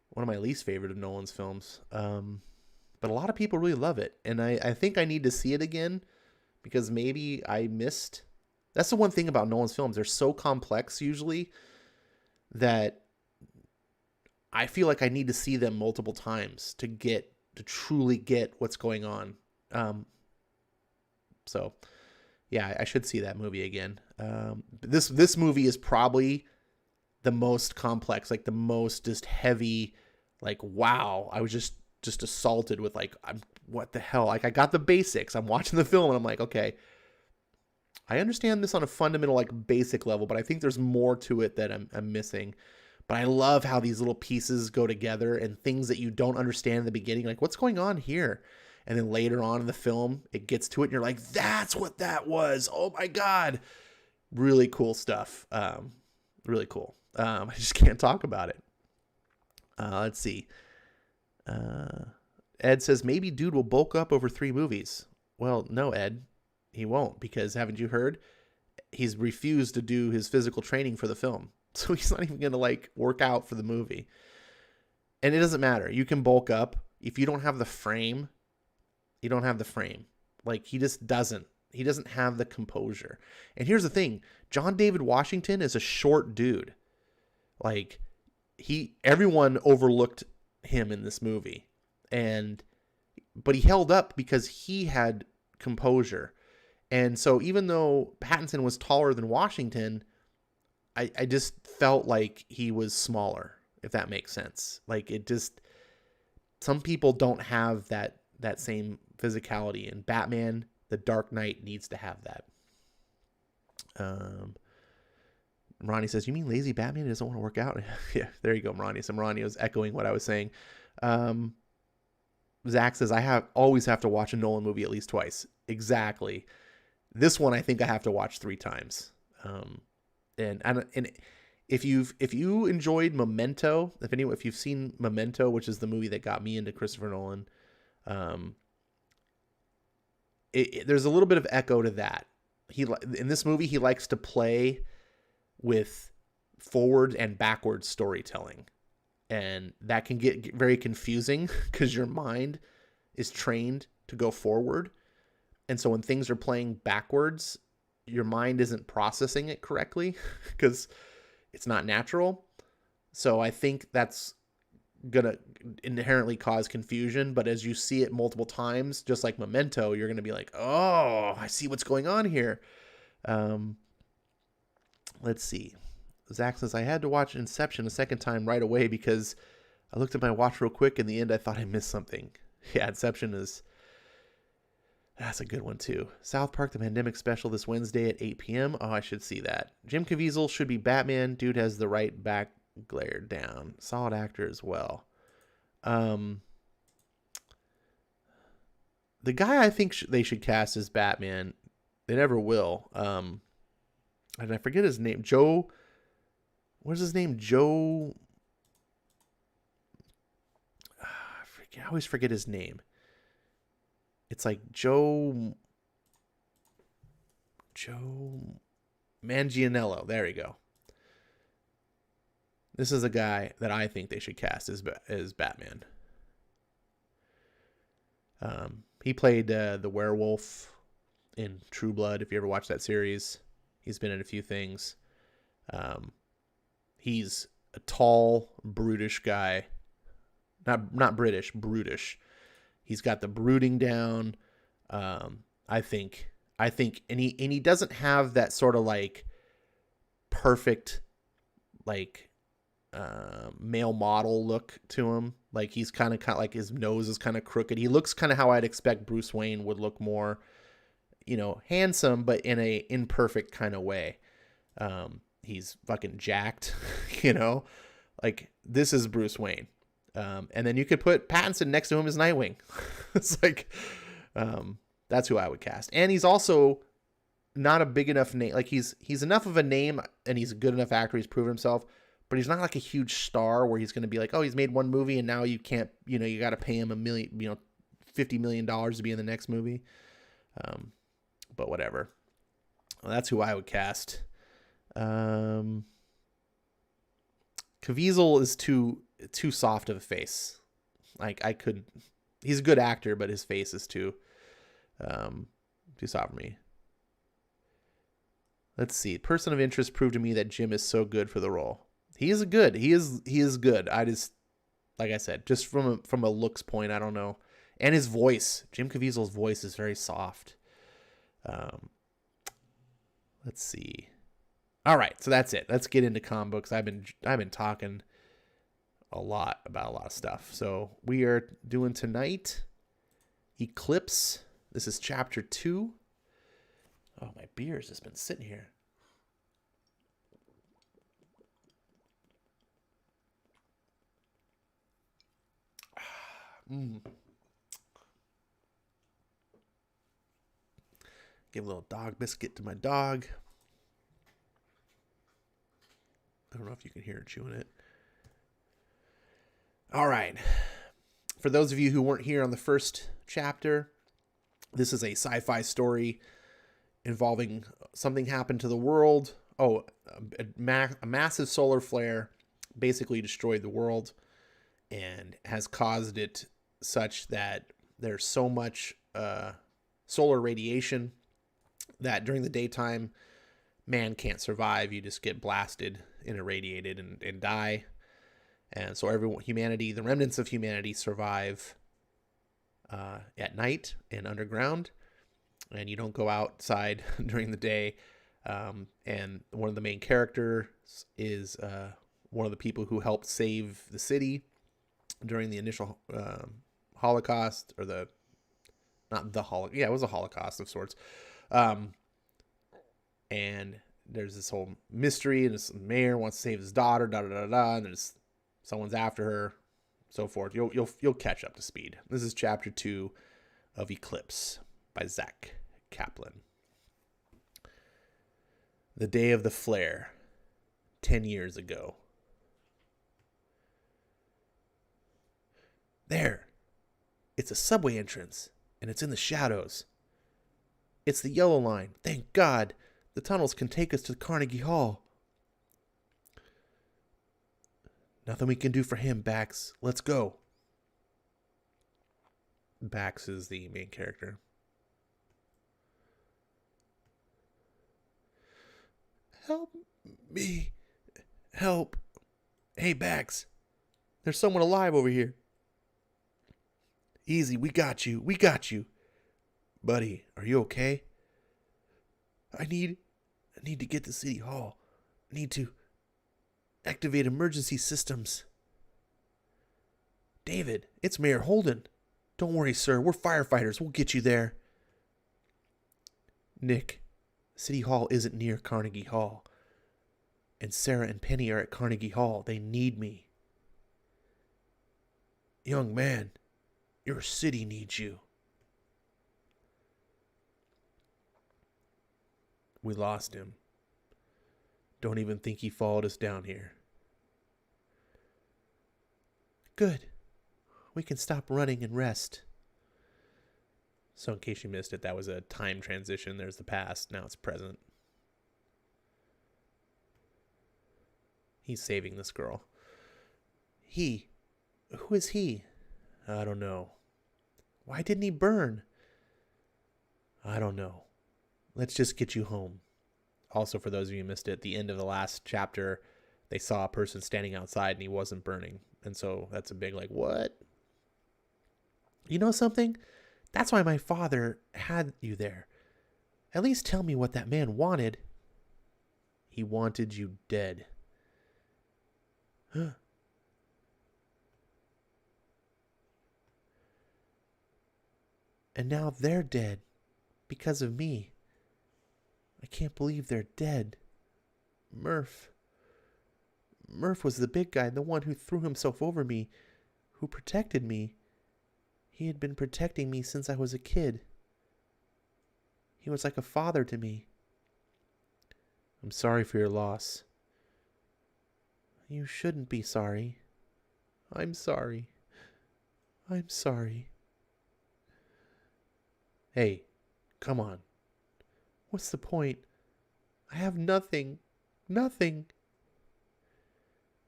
one of my least favorite of Nolan's films. But a lot of people really love it. And I think I need to see it again because maybe I missed. That's the one thing about Nolan's films. They're so complex usually that I feel like I need to see them multiple times to truly get what's going on. So yeah, I should see that movie again. This movie is probably the most complex, like the most just heavy, like, wow, I was just assaulted with like, what the hell? Like I got the basics. I'm watching the film and I'm like, okay, I understand this on a fundamental, like basic level, but I think there's more to it that I'm missing. But I love how these little pieces go together and things that you don't understand in the beginning, like what's going on here? And then later on in the film, it gets to it and you're like, that's what that was. Oh my God. Really cool stuff. Really cool. I just can't talk about it. Let's see. Ed says, maybe dude will bulk up over 3 movies. Well, no, Ed, he won't, because haven't you heard? He's refused to do his physical training for the film. So he's not even going to like work out for the movie. And it doesn't matter. You can bulk up if you don't have the frame You don't have the frame. Like, he just doesn't. He doesn't have the composure. And here's the thing. John David Washington is a short dude. Like, everyone overlooked him in this movie. But he held up because he had composure. And so even though Pattinson was taller than Washington, I just felt like he was smaller, if that makes sense. Like, some people don't have that same physicality, and Batman, The Dark Knight, needs to have that. Ronnie says, you mean lazy Batman doesn't want to work out? Yeah, there you go, Ronnie. So Ronnie was echoing what I was saying. Zach says, I always have to watch a Nolan movie at least twice. Exactly. This one, I think I have to watch 3 times. And if you enjoyed Memento, if you've seen Memento, which is the movie that got me into Christopher Nolan, there's a little bit of echo to that. In this movie, he likes to play with forward and backward storytelling, and that can get very confusing because your mind is trained to go forward, and so when things are playing backwards, your mind isn't processing it correctly because it's not natural. So I think that's gonna inherently cause confusion, but as you see it multiple times, just like Memento, you're gonna be like, oh, I see what's going on here. Let's see. Zach says, I had to watch Inception a second time right away because I looked at my watch real quick. In the end, I thought I missed something. Yeah, Inception that's a good one too. South Park, the Pandemic Special this Wednesday at 8 p.m. Oh, I should see that. Jim Caviezel should be Batman. Dude has the right back glared down. Solid actor as well. The guy I think they should cast as Batman, they never will. And I forget his name. Joe. What's his name? Joe. I always forget his name. It's like Joe Manganiello. There you go. This is a guy that I think they should cast as Batman. He played the werewolf in True Blood. If you ever watched that series, he's been in a few things. He's a tall, brutish guy. Not British, brutish. He's got the brooding down. I think, and he doesn't have that sort of like perfect, like, male model look to him. Like, he's kind of like his nose is kind of crooked. He looks kind of how I'd expect Bruce Wayne would look, more, handsome, but in a imperfect kind of way. He's fucking jacked, like, this is Bruce Wayne. And then you could put Pattinson next to him as Nightwing. It's like, that's who I would cast. And he's also not a big enough name. Like, he's enough of a name and he's a good enough actor. He's proven himself, but he's not like a huge star where he's going to be like, oh, he's made one movie and now you can't, you got to pay him $1 million, $50 million to be in the next movie. But whatever. Well, that's who I would cast. Caviezel is too soft of a face. Like, I couldn't. He's a good actor, but his face is too soft for me. Let's see. Person of interest proved to me that Jim is so good for the role. He is good. He is good. I just, like I said, just from a looks point, I don't know. And his voice, Jim Caviezel's voice is very soft. Let's see. All right, so that's it. Let's get into comic books. I've been talking a lot about a lot of stuff. So we are doing tonight Eclipse. This is chapter 2. Oh, my beer's just been sitting here. Give a little dog biscuit to my dog. I don't know if you can hear her chewing it. All right. For those of you who weren't here on the first chapter, this is a sci-fi story involving something happened to the world. Oh, a massive solar flare basically destroyed the world and has caused it such that there's so much solar radiation that during the daytime man can't survive. You just get blasted and irradiated and die. And so humanity, the remnants of humanity, survive at night and underground, and you don't go outside during the day. And one of the main characters is one of the people who helped save the city during the initial Holocaust, or it was a Holocaust of sorts. And there's this whole mystery, and this mayor wants to save his daughter, and there's someone's after her, so forth. You'll catch up to speed. This is chapter 2 of Eclipse by Zach Kaplan. The day of the flare, 10 years ago. There. It's a subway entrance, and it's in the shadows. It's the yellow line. Thank God. The tunnels can take us to Carnegie Hall. Nothing we can do for him, Bax. Let's go. Bax is the main character. Help me. Help. Hey, Bax. There's someone alive over here. Easy, we got you. We got you. Buddy, are you okay? I need to get to City Hall. I need to activate emergency systems. David, it's Mayor Holden. Don't worry, sir. We're firefighters. We'll get you there. Nick, City Hall isn't near Carnegie Hall. And Sarah and Penny are at Carnegie Hall. They need me. Young man, your city needs you. We lost him. Don't even think he followed us down here. Good. We can stop running and rest. So in case you missed it, that was a time transition. There's the past, now it's present. He's saving this girl. Who is he? I don't know. Why didn't he burn? I don't know. Let's just get you home. Also, for those of you who missed it, at the end of the last chapter, they saw a person standing outside and he wasn't burning. And so that's a big what? You know something? That's why my father had you there. At least tell me what that man wanted. He wanted you dead. And now they're dead because of me. I can't believe they're dead. Murph was the big guy, the one who threw himself over me, who protected me. He had been protecting me since I was a kid. He was like a father to me. I'm sorry for your loss. You shouldn't be sorry. I'm sorry. I'm sorry. Hey, come on. What's the point? I have nothing. Nothing.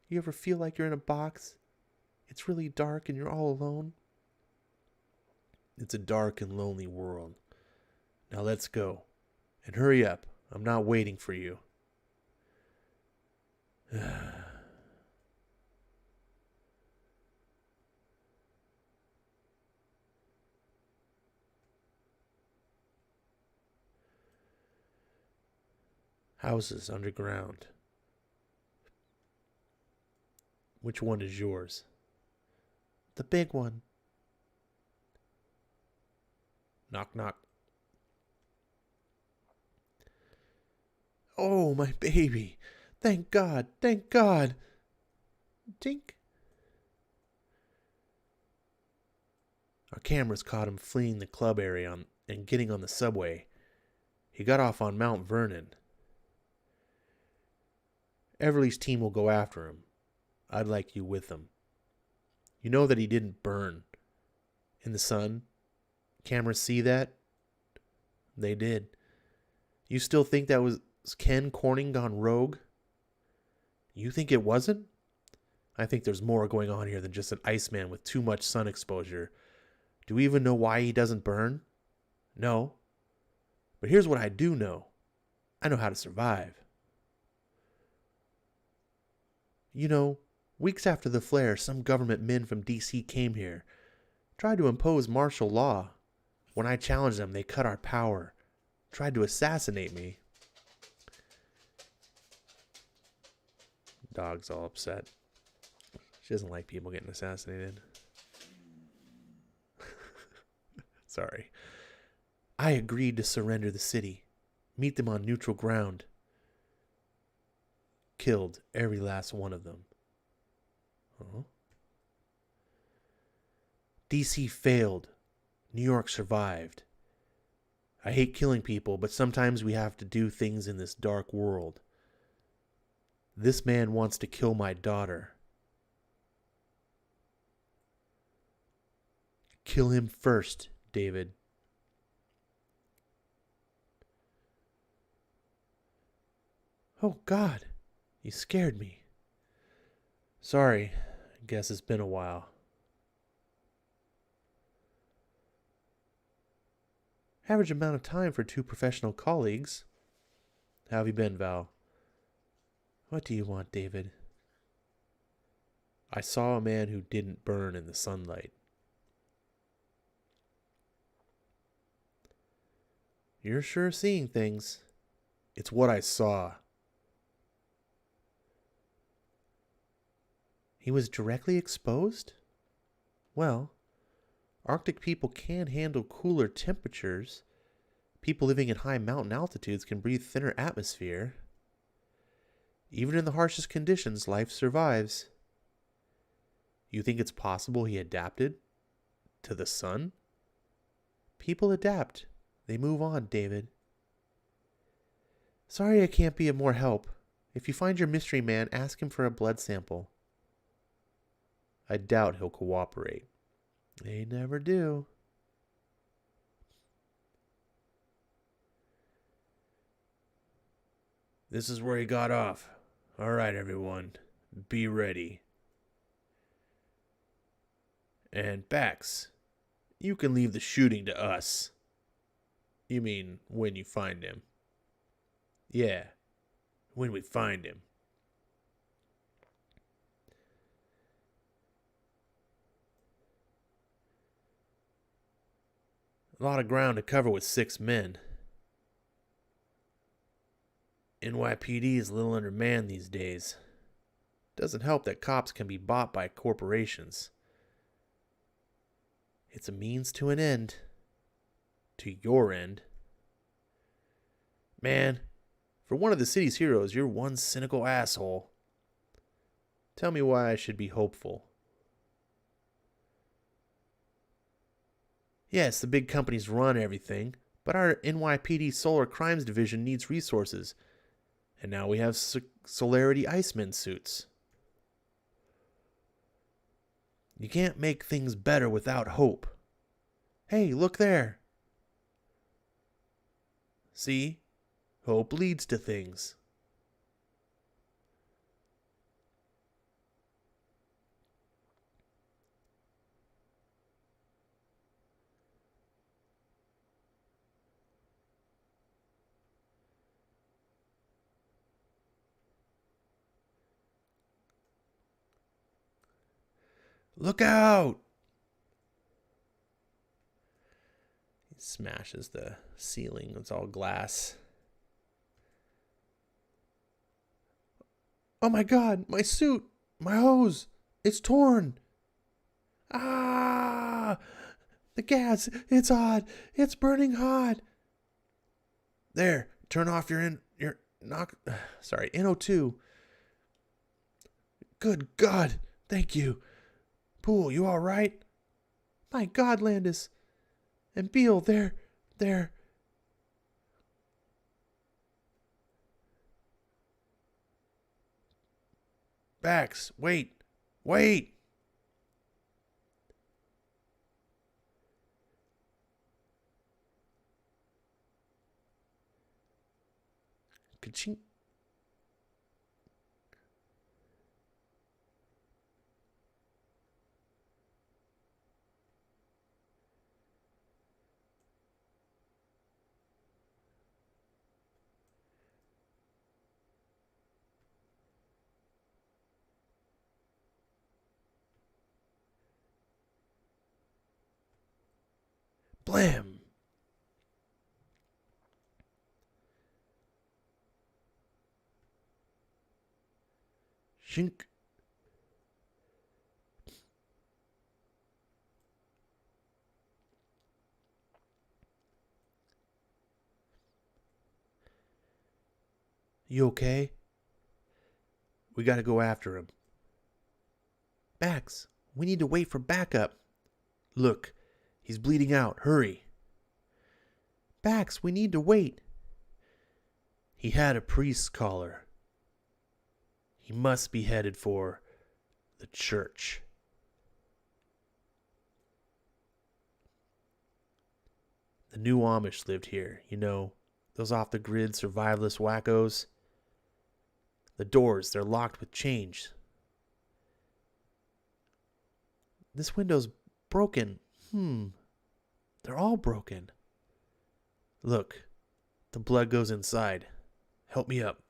You ever feel like you're in a box? It's really dark and you're all alone? It's a dark and lonely world. Now let's go. And hurry up. I'm not waiting for you. Houses underground. Which one is yours? The big one. Knock, knock. Oh, my baby. Thank God. Thank God. Dink. Our cameras caught him fleeing the club area and getting on the subway. He got off on Mount Vernon. Everly's team will go after him. I'd like you with them. You know that he didn't burn in the sun? Cameras see that? They did. You still think that was Ken Corning gone rogue? You think it wasn't? I think there's more going on here than just an Iceman with too much sun exposure. Do we even know why he doesn't burn? No. But here's what I do know. I know how to survive. You know, weeks after the flare, some government men from D.C. came here, tried to impose martial law. When I challenged them, they cut our power, tried to assassinate me. Dog's all upset. She doesn't like people getting assassinated. Sorry. I agreed to surrender the city, meet them on neutral ground. Killed every last one of them. Huh? DC failed. New York survived. I hate killing people, but sometimes we have to do things in this dark world. This man wants to kill my daughter. Kill him first, David. Oh, God. You scared me. Sorry. I guess it's been a while. Average amount of time for two professional colleagues. How have you been, Val? What do you want, David? I saw a man who didn't burn in the sunlight. You're sure seeing things. It's what I saw. He was directly exposed? Well, Arctic people can handle cooler temperatures. People living in high mountain altitudes can breathe thinner atmosphere. Even in the harshest conditions, life survives. You think it's possible he adapted to the sun? People adapt. They move on, David. Sorry I can't be of more help. If you find your mystery man, ask him for a blood sample. I doubt he'll cooperate. They never do. This is where he got off. All right, everyone. Be ready. And Bax, you can leave the shooting to us. You mean when you find him? Yeah, when we find him. A lot of ground to cover with 6 men. NYPD is a little undermanned these days. Doesn't help that cops can be bought by corporations. It's a means to an end. To your end. Man, for one of the city's heroes, you're one cynical asshole. Tell me why I should be hopeful. Yes, the big companies run everything, but our NYPD Solar Crimes Division needs resources. And now we have Solarity Iceman suits. You can't make things better without hope. Hey, look there. See? Hope leads to things. Look out! He smashes the ceiling. It's all glass. Oh my God, my suit, my hose, it's torn. Ah! The gas, it's hot. It's burning hot. There, turn off your NO2. Good God, thank you. Poole, you all right? My God, Landis. And Beale, there. Bax, wait. Ka-ching. Blam! Shink. You okay? We gotta go after him. Bax, we need to wait for backup. Look, he's bleeding out. Hurry. Bax, we need to wait. He had a priest's collar. He must be headed for the church. The new Amish lived here, you know, those off-the-grid survivalist wackos. The doors, they're locked with chains. This window's broken. They're all broken. Look, the blood goes inside. Help me up.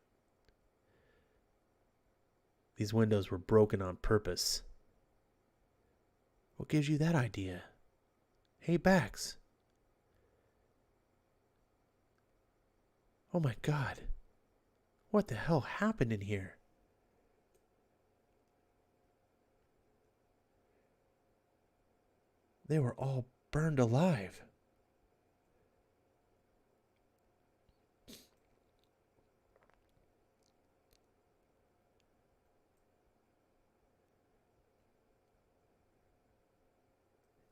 These windows were broken on purpose. What gives you that idea? Hey, Bax. Oh my God. What the hell happened in here? They were all burned alive.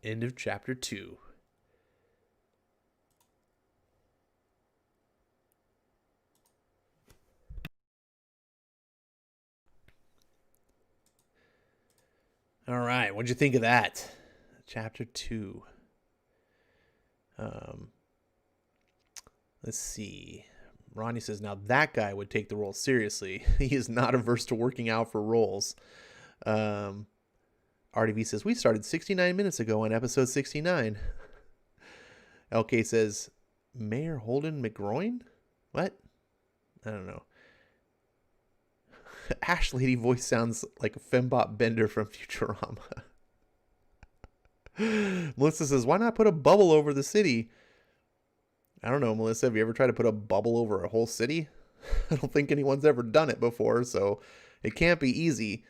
End of chapter 2. All right, what'd you think of that? Chapter 2. Let's see. Ronnie says, now that guy would take the role seriously. He is not averse to working out for roles. RDV says, we started 69 minutes ago on episode 69. LK says, Mayor Holden McGroin? What? I don't know. Ash Lady voice sounds like a Fembot Bender from Futurama. Melissa says, why not put a bubble over the city? I don't know, Melissa. Have you ever tried to put a bubble over a whole city? I don't think anyone's ever done it before, so it can't be easy,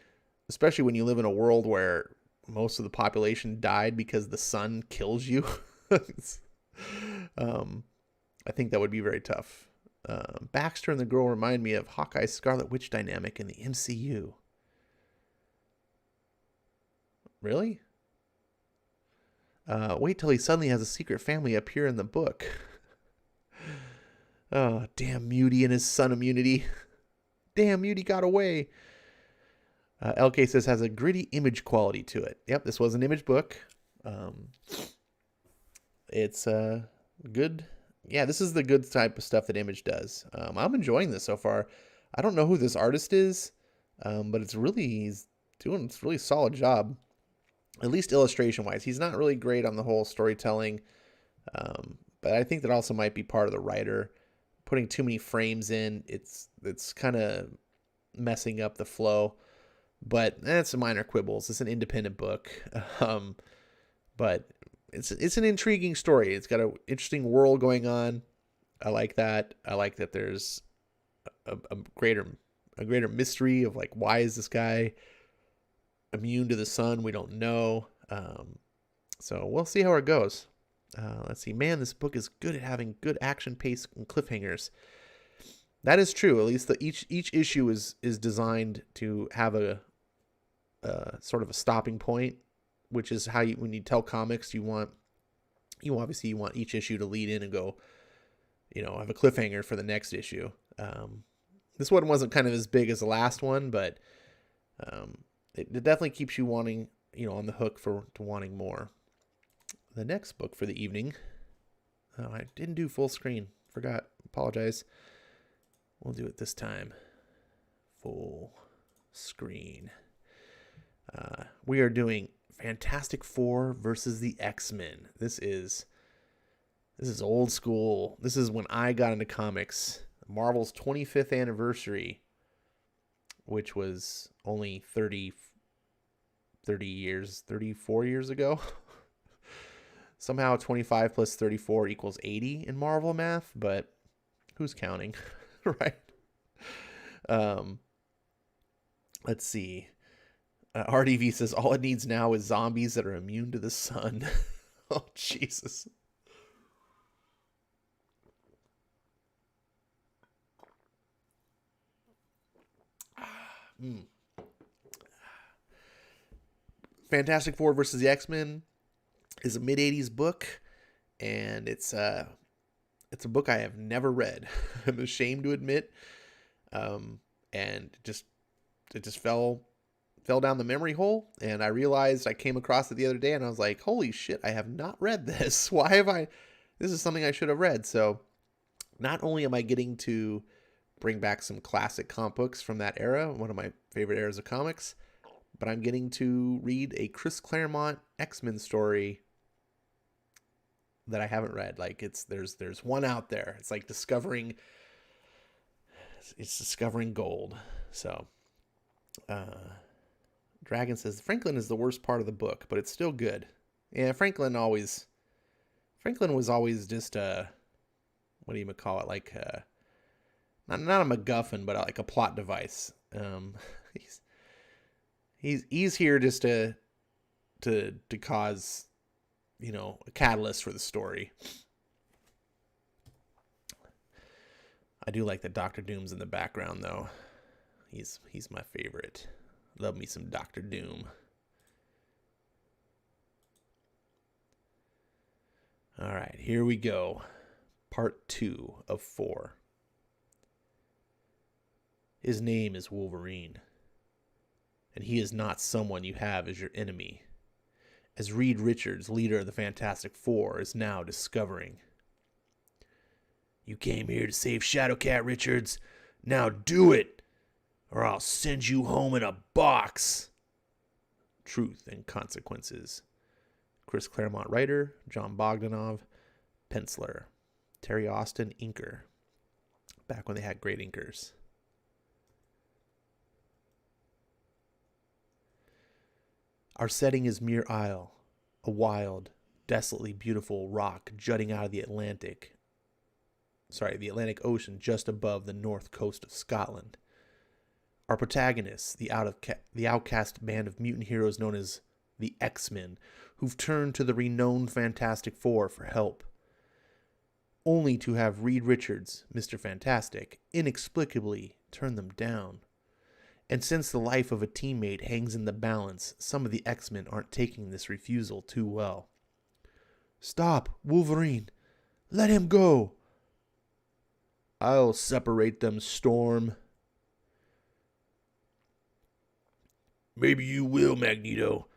especially when you live in a world where most of the population died because the sun kills you. I think that would be very tough. Baxter and the girl remind me of Hawkeye's Scarlet Witch dynamic in the MCU. Really? Wait till he suddenly has a secret family appear in the book. Oh, damn Muty and his sun immunity. Damn, Muty got away. LK says has a gritty image quality to it. Yep, this was an image book. It's good. Yeah, this is the good type of stuff that Image does. I'm enjoying this so far. I don't know who this artist is, but he's doing a really solid job, at least illustration-wise. He's not really great on the whole storytelling, but I think that also might be part of the writer. Putting too many frames in, it's kind of messing up the flow. But that's some minor quibbles. It's an independent book, but it's an intriguing story. It's got an interesting world going on. I like that. I like that there's a greater mystery of like, why is this guy immune to the sun? We don't know. So we'll see how it goes. Let's see. Man, this book is good at having good action pace and cliffhangers. That is true. At least each issue is designed to have a sort of a stopping point, which is how when you tell comics, you want each issue to lead in and go, have a cliffhanger for the next issue. This one wasn't kind of as big as the last one, but it definitely keeps you wanting, on the hook to wanting more. The next book for the evening. Oh, I didn't do full screen. Forgot. Apologize. We'll do it this time. Full screen. We are doing Fantastic Four versus the X-Men. This is old school. This is when I got into comics. Marvel's 25th anniversary, which was only 34 years ago. Somehow 25 plus 34 equals 80 in Marvel math, but who's counting, right? Let's see. RDV says all it needs now is zombies that are immune to the sun. Oh, Jesus. Fantastic Four versus the X-Men is a mid-'80s book, and it's a book I have never read. I'm ashamed to admit, and it just fell down the memory hole, and I realized I came across it the other day, and I was like, holy shit, I have not read this. Why have I? This is something I should have read. So not only am I getting to bring back some classic comic books from that era, one of my favorite eras of comics, but I'm getting to read a Chris Claremont X-Men story that I haven't read. Like there's one out there. It's like discovering gold. So Dragon says Franklin is the worst part of the book, but it's still good. Yeah, Franklin was always just what do you call it? Like not a MacGuffin, but like a plot device. He's here just to cause, a catalyst for the story. I do like that Doctor Doom's in the background though. He's my favorite. Love me some Doctor Doom. All right, here we go. Part 2 of 4. His name is Wolverine, and he is not someone you have as your enemy, as Reed Richards, leader of the Fantastic Four, is now discovering. You came here to save Shadowcat, Richards. Now do it, or I'll send you home in a box. Truth and Consequences. Chris Claremont writer, John Bogdanov penciler, Terry Austin inker. Back when they had great inkers. Our setting is Mere Isle, a wild, desolately beautiful rock jutting out of the Atlantic Ocean just above the north coast of Scotland. Our protagonists, the outcast band of mutant heroes known as the X-Men, who've turned to the renowned Fantastic Four for help, only to have Reed Richards, Mr. Fantastic, inexplicably turn them down. And since the life of a teammate hangs in the balance, some of the X-Men aren't taking this refusal too well. Stop, Wolverine. Let him go. I'll separate them, Storm. Maybe you will, Magneto.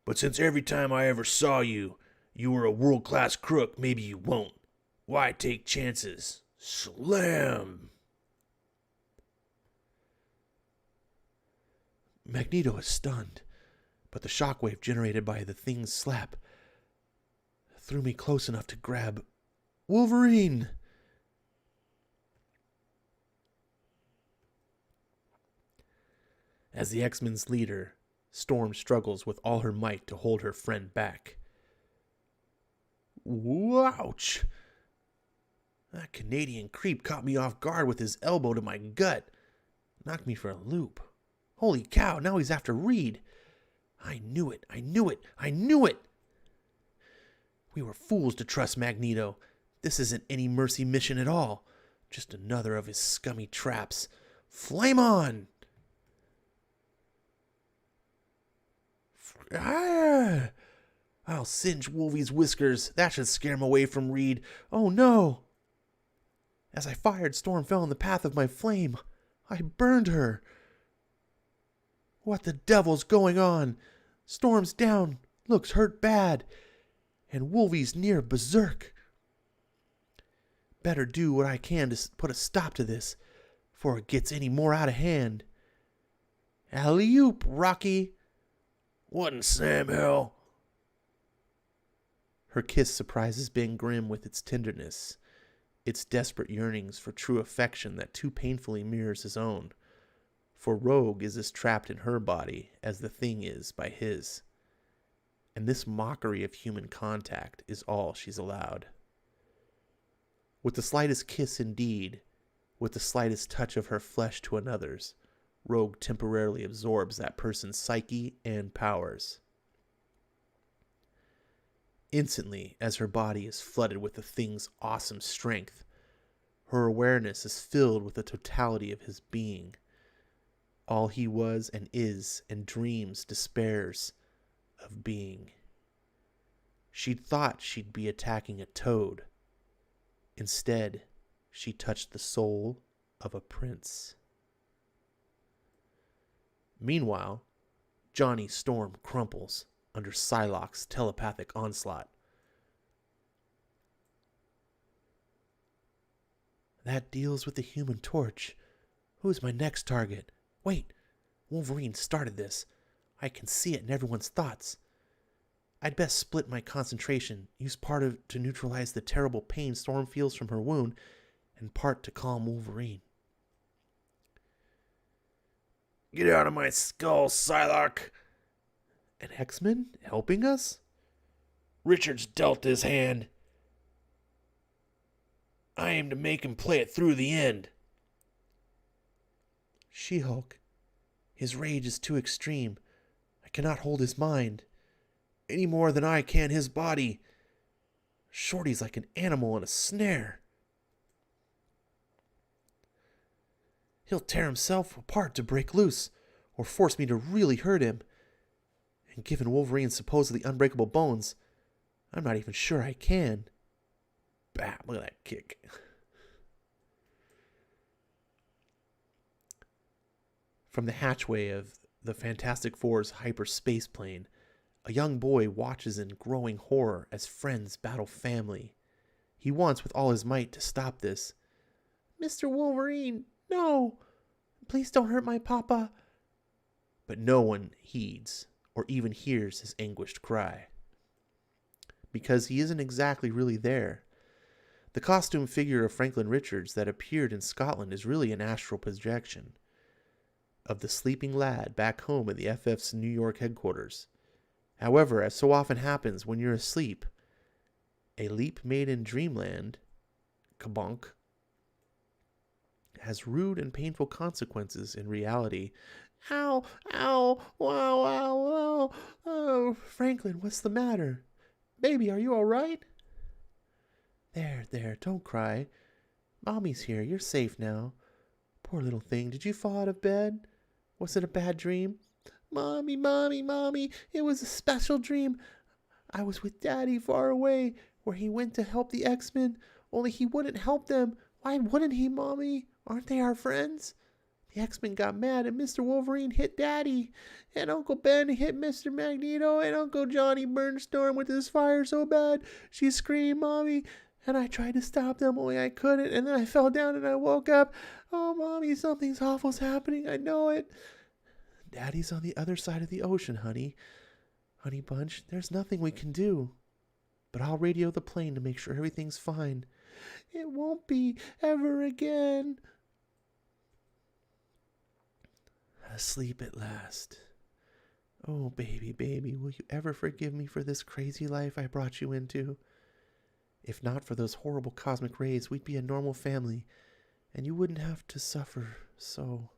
But since every time I ever saw you, you were a world-class crook, maybe you won't. Why take chances? Slam! Magneto is stunned, but the shockwave generated by the thing's slap threw me close enough to grab Wolverine. As the X-Men's leader, Storm struggles with all her might to hold her friend back. Ouch! That Canadian creep caught me off guard with his elbow to my gut. Knocked me for a loop. Holy cow, now he's after Reed. I knew it. We were fools to trust Magneto. This isn't any mercy mission at all. Just another of his scummy traps. Flame on! I'll singe Wolvie's whiskers. That should scare him away from Reed. Oh no! As I fired, Storm fell in the path of my flame. I burned her. What the devil's going on? Storm's down. Looks hurt bad. And Wolvie's near berserk. Better do what I can to put a stop to this, before it gets any more out of hand. Alley-oop, Rocky. What in Sam hell? Her kiss surprises Ben Grimm with its tenderness, its desperate yearnings for true affection that too painfully mirrors his own. For Rogue is as trapped in her body as the Thing is by his. And this mockery of human contact is all she's allowed. With the slightest kiss indeed, with the slightest touch of her flesh to another's, Rogue temporarily absorbs that person's psyche and powers. Instantly, as her body is flooded with the thing's awesome strength, her awareness is filled with the totality of his being. All he was and is and dreams, despairs of being. She'd thought she'd be attacking a toad. Instead, she touched the soul of a prince. Meanwhile, Johnny Storm crumples under Psylocke's telepathic onslaught. That deals with the Human Torch. Who's my next target? Wait, Wolverine started this. I can see it in everyone's thoughts. I'd best split my concentration, use part of it to neutralize the terrible pain Storm feels from her wound, and part to calm Wolverine. Get out of my skull, Psylocke! An X-Men helping us? Richards dealt his hand. I aim to make him play it through the end. She-Hulk. His rage is too extreme. I cannot hold his mind. Any more than I can his body. Shorty's like an animal in a snare. He'll tear himself apart to break loose, or force me to really hurt him. And given Wolverine's supposedly unbreakable bones, I'm not even sure I can. Bam, look at that kick. From the hatchway of the Fantastic Four's hyperspace plane, a young boy watches in growing horror as friends battle family. He wants with all his might to stop this. Mr. Wolverine, no! Please don't hurt my papa. But no one heeds or even hears his anguished cry. Because he isn't exactly really there. The costume figure of Franklin Richards that appeared in Scotland is really an astral projection of the sleeping lad back home at the FF's New York headquarters. However, as so often happens when you're asleep, a leap made in dreamland, kabonk, has rude and painful consequences in reality. Ow, ow, wow, wow, wow. Oh, Franklin, what's the matter? Baby, are you all right? There, don't cry. Mommy's here, you're safe now. Poor little thing, did you fall out of bed? Was it a bad dream? Mommy, it was a special dream. I was with Daddy far away, where he went to help the X-Men, only he wouldn't help them. Why wouldn't he, Mommy? Aren't they our friends? The X-Men got mad and Mr. Wolverine hit Daddy. And Uncle Ben hit Mr. Magneto and Uncle Johnny burned Storm with his fire so bad. She screamed, Mommy. And I tried to stop them, only I couldn't. And then I fell down and I woke up. Oh, Mommy, something's awful's happening. I know it. Daddy's on the other side of the ocean, honey. Honey Bunch, there's nothing we can do. But I'll radio the plane to make sure everything's fine. It won't be ever again. Asleep at last. Oh, baby, will you ever forgive me for this crazy life I brought you into? If not for those horrible cosmic rays, we'd be a normal family, and you wouldn't have to suffer so.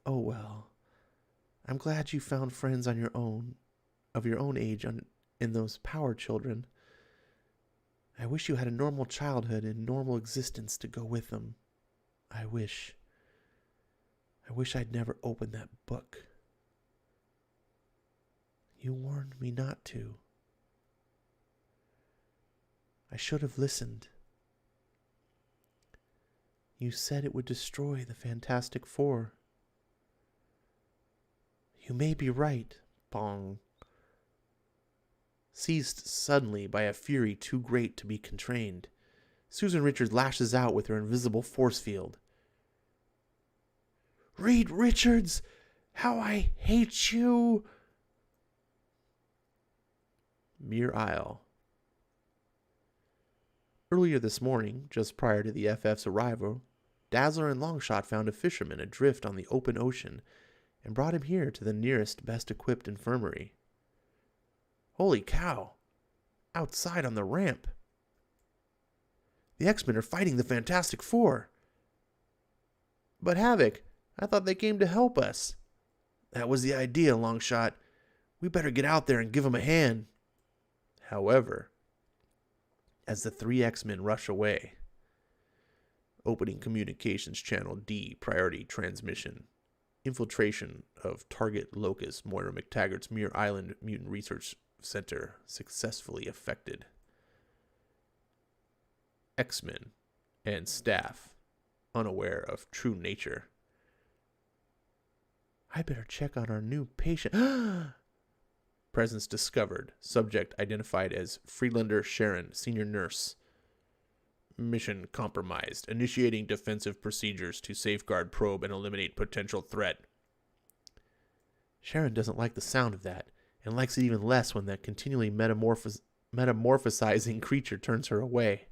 Oh well. I'm glad you found friends on your own, of your own age, in those Power Children. I wish you had a normal childhood and normal existence to go with them. I wish I'd never opened that book. You warned me not to. I should have listened. You said it would destroy the Fantastic Four. You may be right, Bong. Seized suddenly by a fury too great to be contained, Susan Richards lashes out with her invisible force field. Reed Richards! How I hate you! Mere Isle. Earlier this morning, just prior to the FF's arrival, Dazzler and Longshot found a fisherman adrift on the open ocean and brought him here to the nearest, best-equipped infirmary. Holy cow. Outside on the ramp. The X-Men are fighting the Fantastic Four. But Havoc, I thought they came to help us. That was the idea, Longshot. We better get out there and give them a hand. However, as the three X-Men rush away, opening communications channel D, priority transmission, infiltration of target locus Moira McTaggart's Muir Island Mutant Research Center successfully effected. X-Men and staff unaware of true nature. I better check on our new patient. Presence discovered. Subject identified as Freelander Sharon, senior nurse. Mission compromised. Initiating defensive procedures to safeguard, probe, and eliminate potential threat. Sharon doesn't like the sound of that, and likes it even less when that continually metamorphosizing creature turns her away.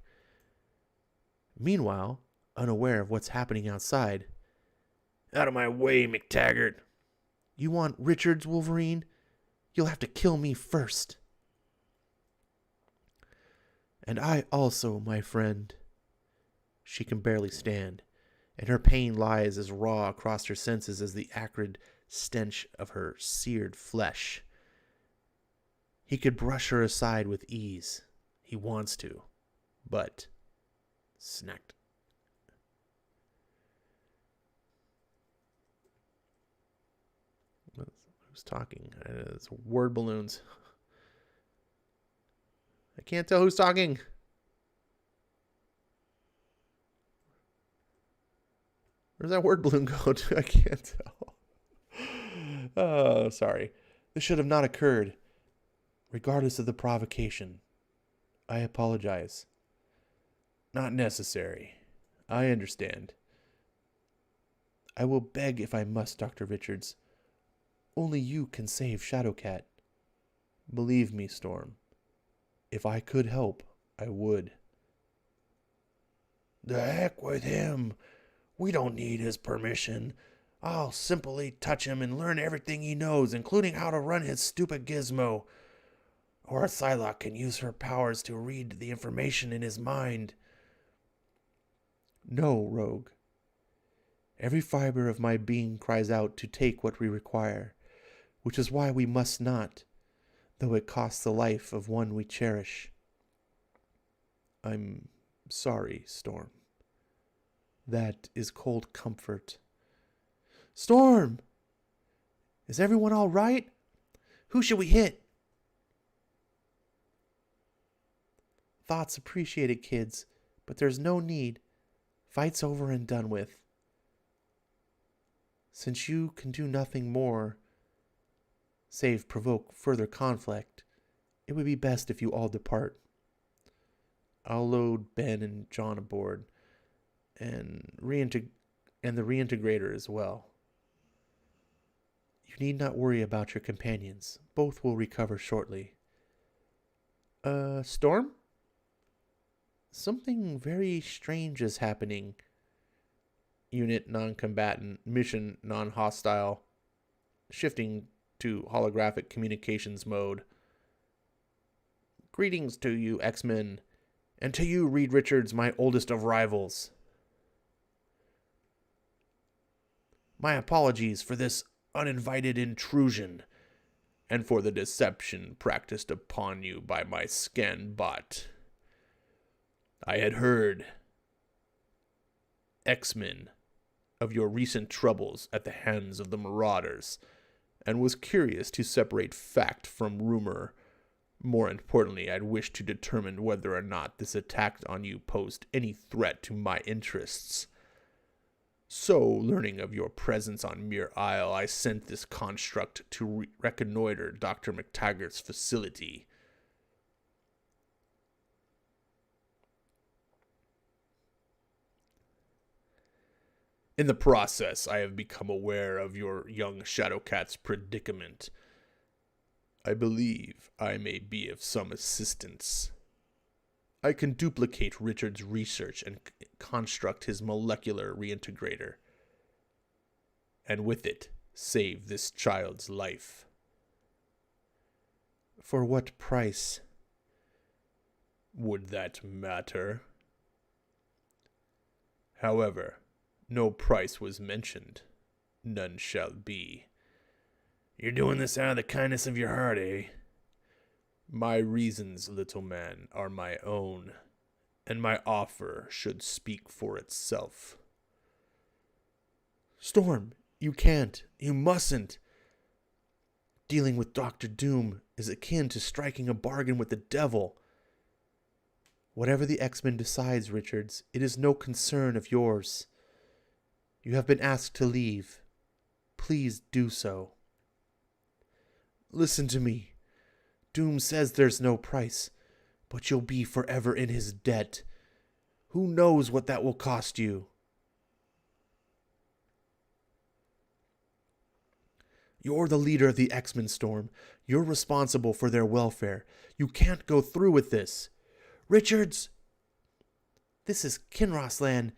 Meanwhile, unaware of what's happening outside. Out of my way, McTaggart. You want Richards, Wolverine? You'll have to kill me first. And I also, my friend. She can barely stand, and her pain lies as raw across her senses as the acrid stench of her seared flesh. He could brush her aside with ease. He wants to, but snacked. Who's talking? It's word balloons. I can't tell who's talking. Where's that word balloon go to? I can't tell. Oh, sorry. This should have not occurred. Regardless of the provocation. I apologize. Not necessary. I understand. I will beg if I must, Dr. Richards. Only you can save Shadowcat. Believe me, Storm. If I could help, I would. The heck with him. We don't need his permission. I'll simply touch him and learn everything he knows, including how to run his stupid gizmo. Or Psylocke can use her powers to read the information in his mind. No, Rogue. Every fiber of my being cries out to take what we require, which is why we must not, though it costs the life of one we cherish. I'm sorry, Storm. That is cold comfort. Storm! Is everyone all right? Who should we hit? Thoughts appreciated, kids, but there's no need. Fight's over and done with. Since you can do nothing more, save provoke further conflict, it would be best if you all depart. I'll load Ben and John aboard, and the reintegrator as well. You need not worry about your companions. Both will recover shortly. Storm? Something very strange is happening. Unit non-combatant, mission non-hostile, shifting to holographic communications mode. Greetings to you, X-Men, and to you, Reed Richards, my oldest of rivals. My apologies for this uninvited intrusion, and for the deception practiced upon you by my scan bot. I had heard, X-Men, of your recent troubles at the hands of the Marauders, and was curious to separate fact from rumor. More importantly, I'd wish to determine whether or not this attack on you posed any threat to my interests. So, learning of your presence on Muir Isle, I sent this construct to reconnoiter Dr. McTaggart's facility. In the process, I have become aware of your young Shadowcat's predicament. I believe I may be of some assistance. I can duplicate Richard's research and construct his molecular reintegrator, and with it, save this child's life. For what price? Would that matter? However, no price was mentioned. None shall be. You're doing this out of the kindness of your heart, eh? My reasons, little man, are my own, and my offer should speak for itself. Storm, you can't. You mustn't. Dealing with Dr. Doom is akin to striking a bargain with the devil. Whatever the X-Men decides, Richards, it is no concern of yours. You have been asked to leave. Please do so. Listen to me. Doom says there's no price, but you'll be forever in his debt. Who knows what that will cost you? You're the leader of the X-Men, Storm. You're responsible for their welfare. You can't go through with this. Richards! This is Kinross land,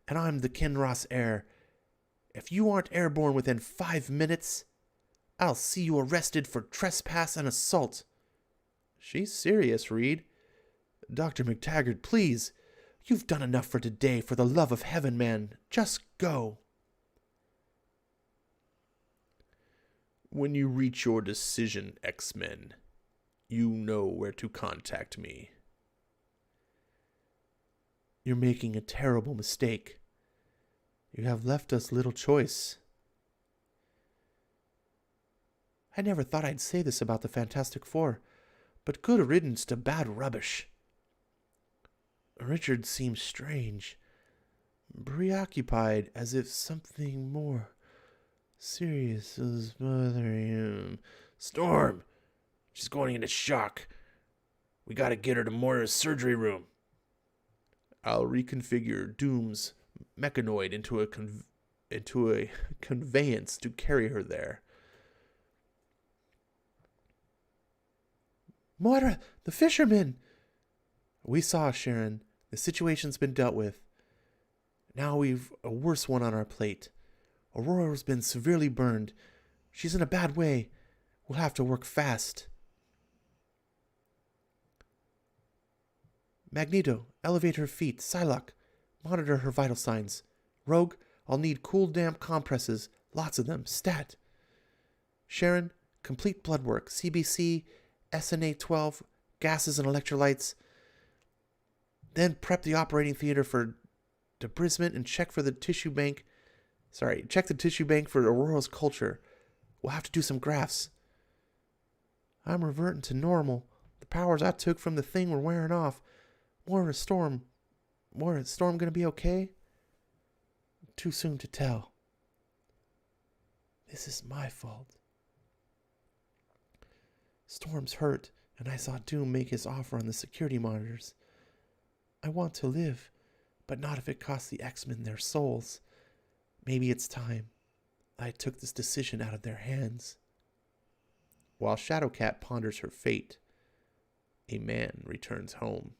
and I'm the Kinross heir. If you aren't airborne within 5 minutes, I'll see you arrested for trespass and assault. She's serious, Reed. Dr. McTaggart, please. You've done enough for today. For the love of heaven, man, just go. When you reach your decision, X-Men, you know where to contact me. You're making a terrible mistake. You have left us little choice. I never thought I'd say this about the Fantastic Four, but good riddance to bad rubbish. Richard seems strange, preoccupied, as if something more serious is bothering him. Storm! She's going into shock. We gotta get her to Moira's surgery room. I'll reconfigure Doom's mechanoid into a conveyance to carry her there. Moira, the fisherman! We saw, Sharon. The situation's been dealt with. Now we've a worse one on our plate. Aurora's been severely burned. She's in a bad way. We'll have to work fast. Magneto, elevate her feet. Psylocke, monitor her vital signs. Rogue, I'll need cool damp compresses. Lots of them. Stat. Sharon, complete blood work. CBC, SNA-12, gases and electrolytes. Then prep the operating theater for debrisement and check the tissue bank for Aurora's culture. We'll have to do some grafts. I'm reverting to normal. The powers I took from the thing were wearing off. Moira's Storm gonna be okay? Too soon to tell. This is my fault. Storm's hurt, and I saw Doom make his offer on the security monitors. I want to live, but not if it costs the X-Men their souls. Maybe it's time I took this decision out of their hands. While Shadowcat ponders her fate, a man returns home,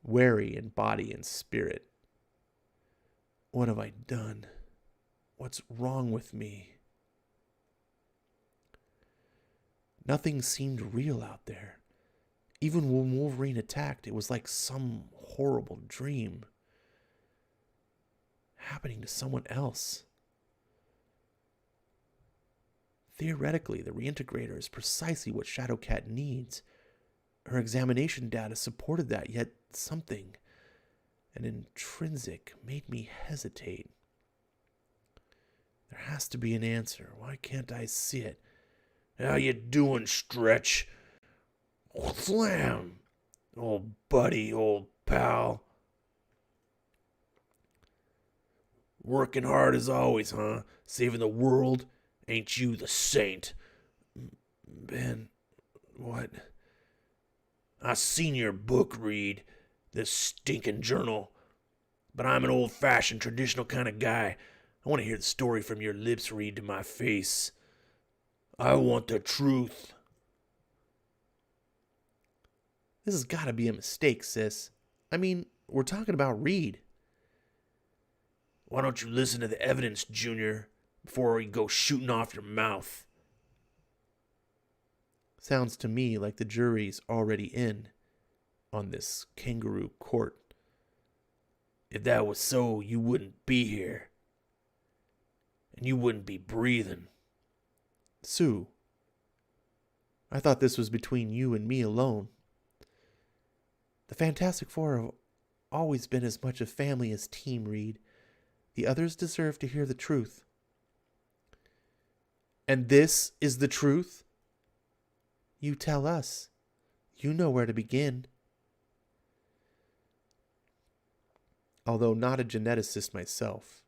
weary in body and spirit. What have I done? What's wrong with me? Nothing seemed real out there. Even when Wolverine attacked, it was like some horrible dream happening to someone else. Theoretically, the reintegrator is precisely what Shadowcat needs. Her examination data supported that, yet something, an intrinsic, made me hesitate. There has to be an answer. Why can't I see it? How you doing, Stretch? Slam! Old buddy, old pal. Working hard as always, huh? Saving the world? Ain't you the saint? Ben, what? I seen your book, Reed. This stinking journal. But I'm an old-fashioned, traditional kind of guy. I want to hear the story from your lips, Reed, to my face. I want the truth. This has got to be a mistake, sis. I mean, we're talking about Reed. Why don't you listen to the evidence, Junior, before we go shooting off your mouth? Sounds to me like the jury's already in on this kangaroo court. If that was so, you wouldn't be here. And you wouldn't be breathing. Sue, I thought this was between you and me alone. The Fantastic Four have always been as much a family as Team Reed. The others deserve to hear the truth. And this is the truth? You tell us. You know where to begin. Although not a geneticist myself,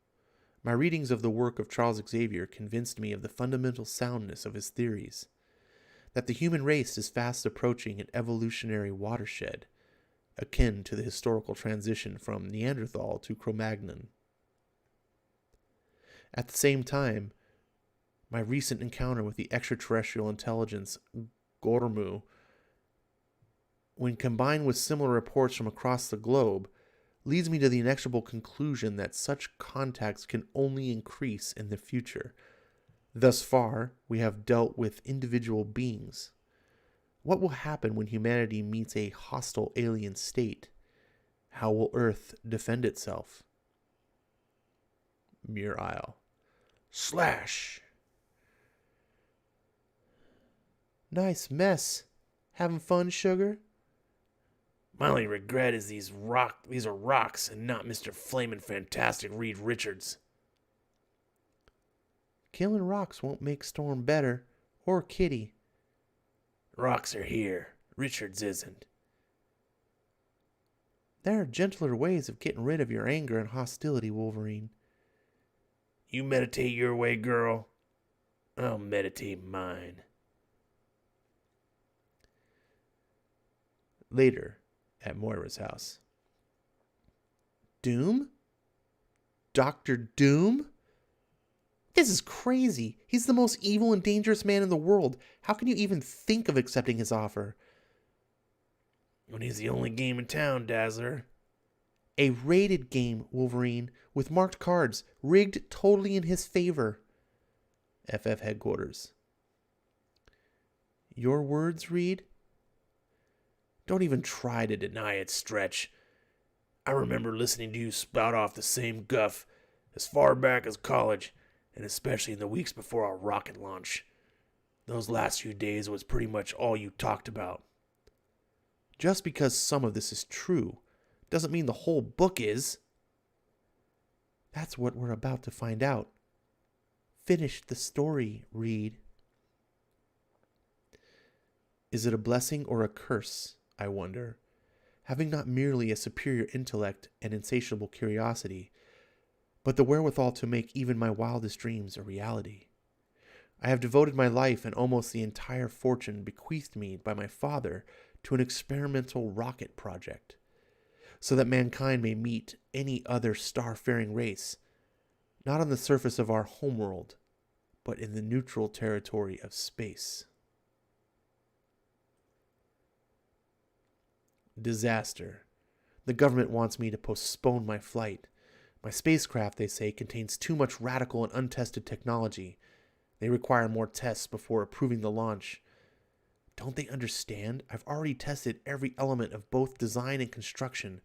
my readings of the work of Charles Xavier convinced me of the fundamental soundness of his theories, that the human race is fast approaching an evolutionary watershed, akin to the historical transition from Neanderthal to Cro-Magnon. At the same time, my recent encounter with the extraterrestrial intelligence Gormu, when combined with similar reports from across the globe, leads me to the inexorable conclusion that such contacts can only increase in the future. Thus far, we have dealt with individual beings. What will happen when humanity meets a hostile alien state? How will Earth defend itself? Muir Isle. Slash! Nice mess. Having fun, sugar? My only regret is these are rocks and not Mr. Flamin' Fantastic Reed Richards. Killing rocks won't make Storm better, or Kitty. Rocks are here. Richards isn't. There are gentler ways of getting rid of your anger and hostility, Wolverine. You meditate your way, girl. I'll meditate mine. Later, at Moira's house. Doom? Dr. Doom? This is crazy. He's the most evil and dangerous man in the world. How can you even think of accepting his offer? When he's the only game in town, Dazzler. A rated game, Wolverine, with marked cards, rigged totally in his favor. FF headquarters. Your words, Reed? Don't even try to deny it, Stretch. I remember listening to you spout off the same guff as far back as college, and especially in the weeks before our rocket launch. Those last few days was pretty much all you talked about. Just because some of this is true doesn't mean the whole book is. That's what we're about to find out. Finish the story, Reed. Is it a blessing or a curse, I wonder, having not merely a superior intellect and insatiable curiosity, but the wherewithal to make even my wildest dreams a reality? I have devoted my life and almost the entire fortune bequeathed me by my father to an experimental rocket project, so that mankind may meet any other star-faring race, not on the surface of our homeworld, but in the neutral territory of space. Disaster. The government wants me to postpone my flight. My spacecraft, they say, contains too much radical and untested technology. They require more tests before approving the launch. Don't they understand? I've already tested every element of both design and construction,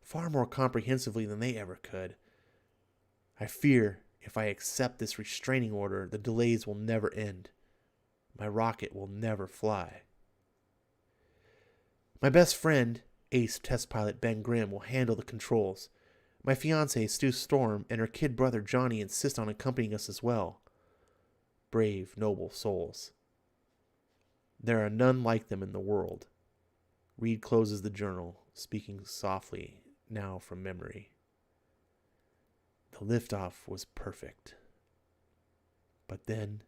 far more comprehensively than they ever could. I fear if I accept this restraining order, the delays will never end. My rocket will never fly. My best friend, ace test pilot Ben Grimm, will handle the controls. My fiancée, Stu Storm, and her kid brother Johnny insist on accompanying us as well. Brave, noble souls. There are none like them in the world. Reed closes the journal, speaking softly, now from memory. The liftoff was perfect. But then,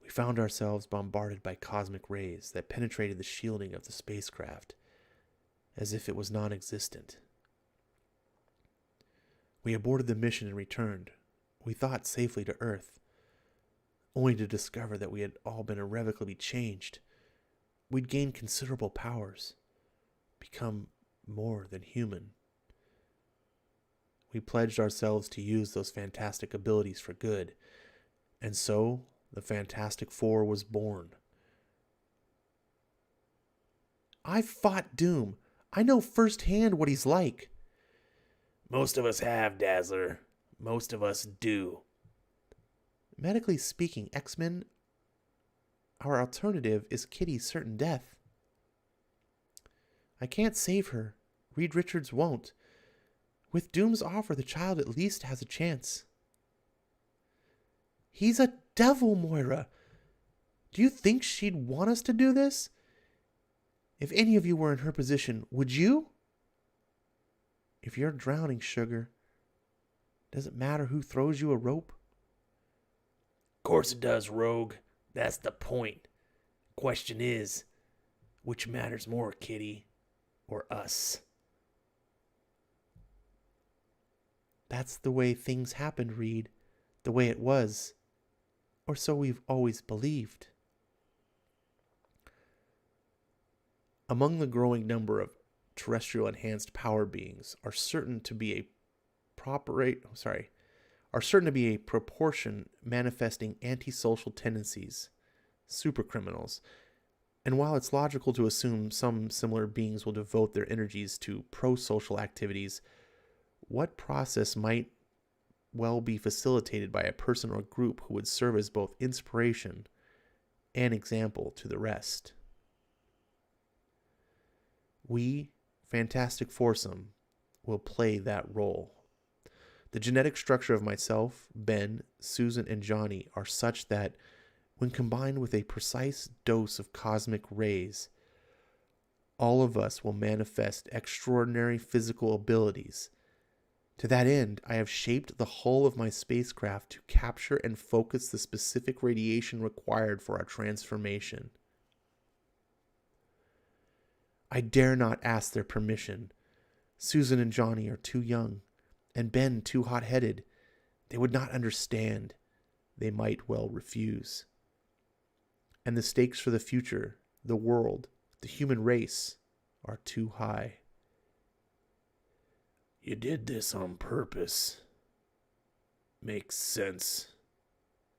we found ourselves bombarded by cosmic rays that penetrated the shielding of the spacecraft, as if it was non-existent. We aborted the mission and returned, we thought safely to Earth, only to discover that we had all been irrevocably changed. We'd gained considerable powers, become more than human. We pledged ourselves to use those fantastic abilities for good, and so the Fantastic Four was born, I've fought Doom. I know firsthand what he's like. Most of us have, Dazzler. Most of us do. Medically speaking, X-Men, our alternative is Kitty's certain death. I can't save her. Reed Richards won't. With Doom's offer, the child at least has a chance. He's a devil, Moira. Do you think she'd want us to do this? If any of you were in her position, would you? If you're drowning, Sugar, does it matter who throws you a rope? Course it does, Rogue. That's the point. Question is, which matters more, Kitty or us? That's the way things happened, Reed. The way it was. Or so we've always believed. Among the growing number of terrestrial enhanced power beings are certain to be a proportion manifesting antisocial tendencies, supercriminals. And while it's logical to assume some similar beings will devote their energies to pro-social activities, what process might well be facilitated by a person or group who would serve as both inspiration and example to the rest? We, Fantastic Foursome, will play that role. The genetic structure of myself, Ben, Susan, and Johnny are such that, when combined with a precise dose of cosmic rays, all of us will manifest extraordinary physical abilities. To that end, I have shaped the hull of my spacecraft to capture and focus the specific radiation required for our transformation. I dare not ask their permission. Susan and Johnny are too young, and Ben too hot-headed. They would not understand. They might well refuse. And the stakes for the future, the world, the human race, are too high. You did this on purpose. Makes sense.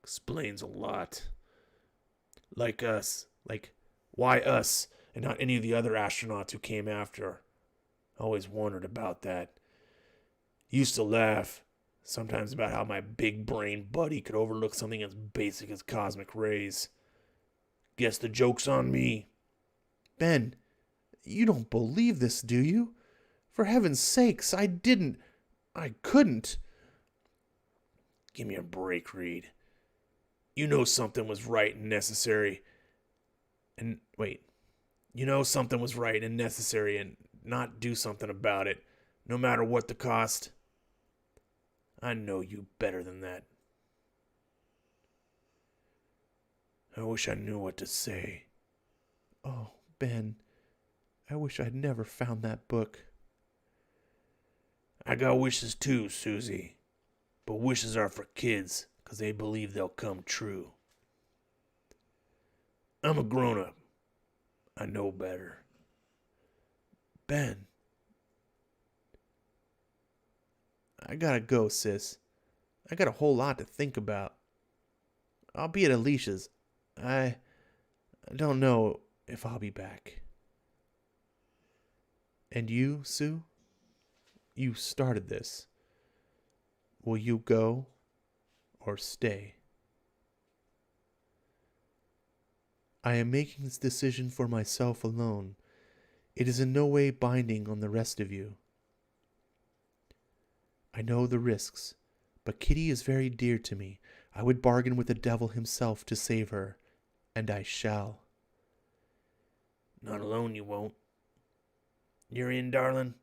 Explains a lot. Like us. Like, why us and not any of the other astronauts who came after? Always wondered about that. Used to laugh sometimes about how my big brain buddy could overlook something as basic as cosmic rays. Guess the joke's on me. Ben, you don't believe this, do you? For heaven's sakes, I couldn't. Give me a break, Reed. You know something was right and necessary. You know something was right and necessary and not do something about it, no matter what the cost. I know you better than that. I wish I knew what to say. Oh, Ben, I wish I'd never found that book. I got wishes too, Susie. But wishes are for kids, 'cause they believe they'll come true. I'm a grown-up. I know better. Ben. I gotta go, sis. I got a whole lot to think about. I'll be at Alicia's. I don't know if I'll be back. And you, Sue? You started this. Will you go or stay? I am making this decision for myself alone. It is in no way binding on the rest of you. I know the risks, but Kitty is very dear to me. I would bargain with the devil himself to save her, and I shall. Not alone you won't. You're in, darling?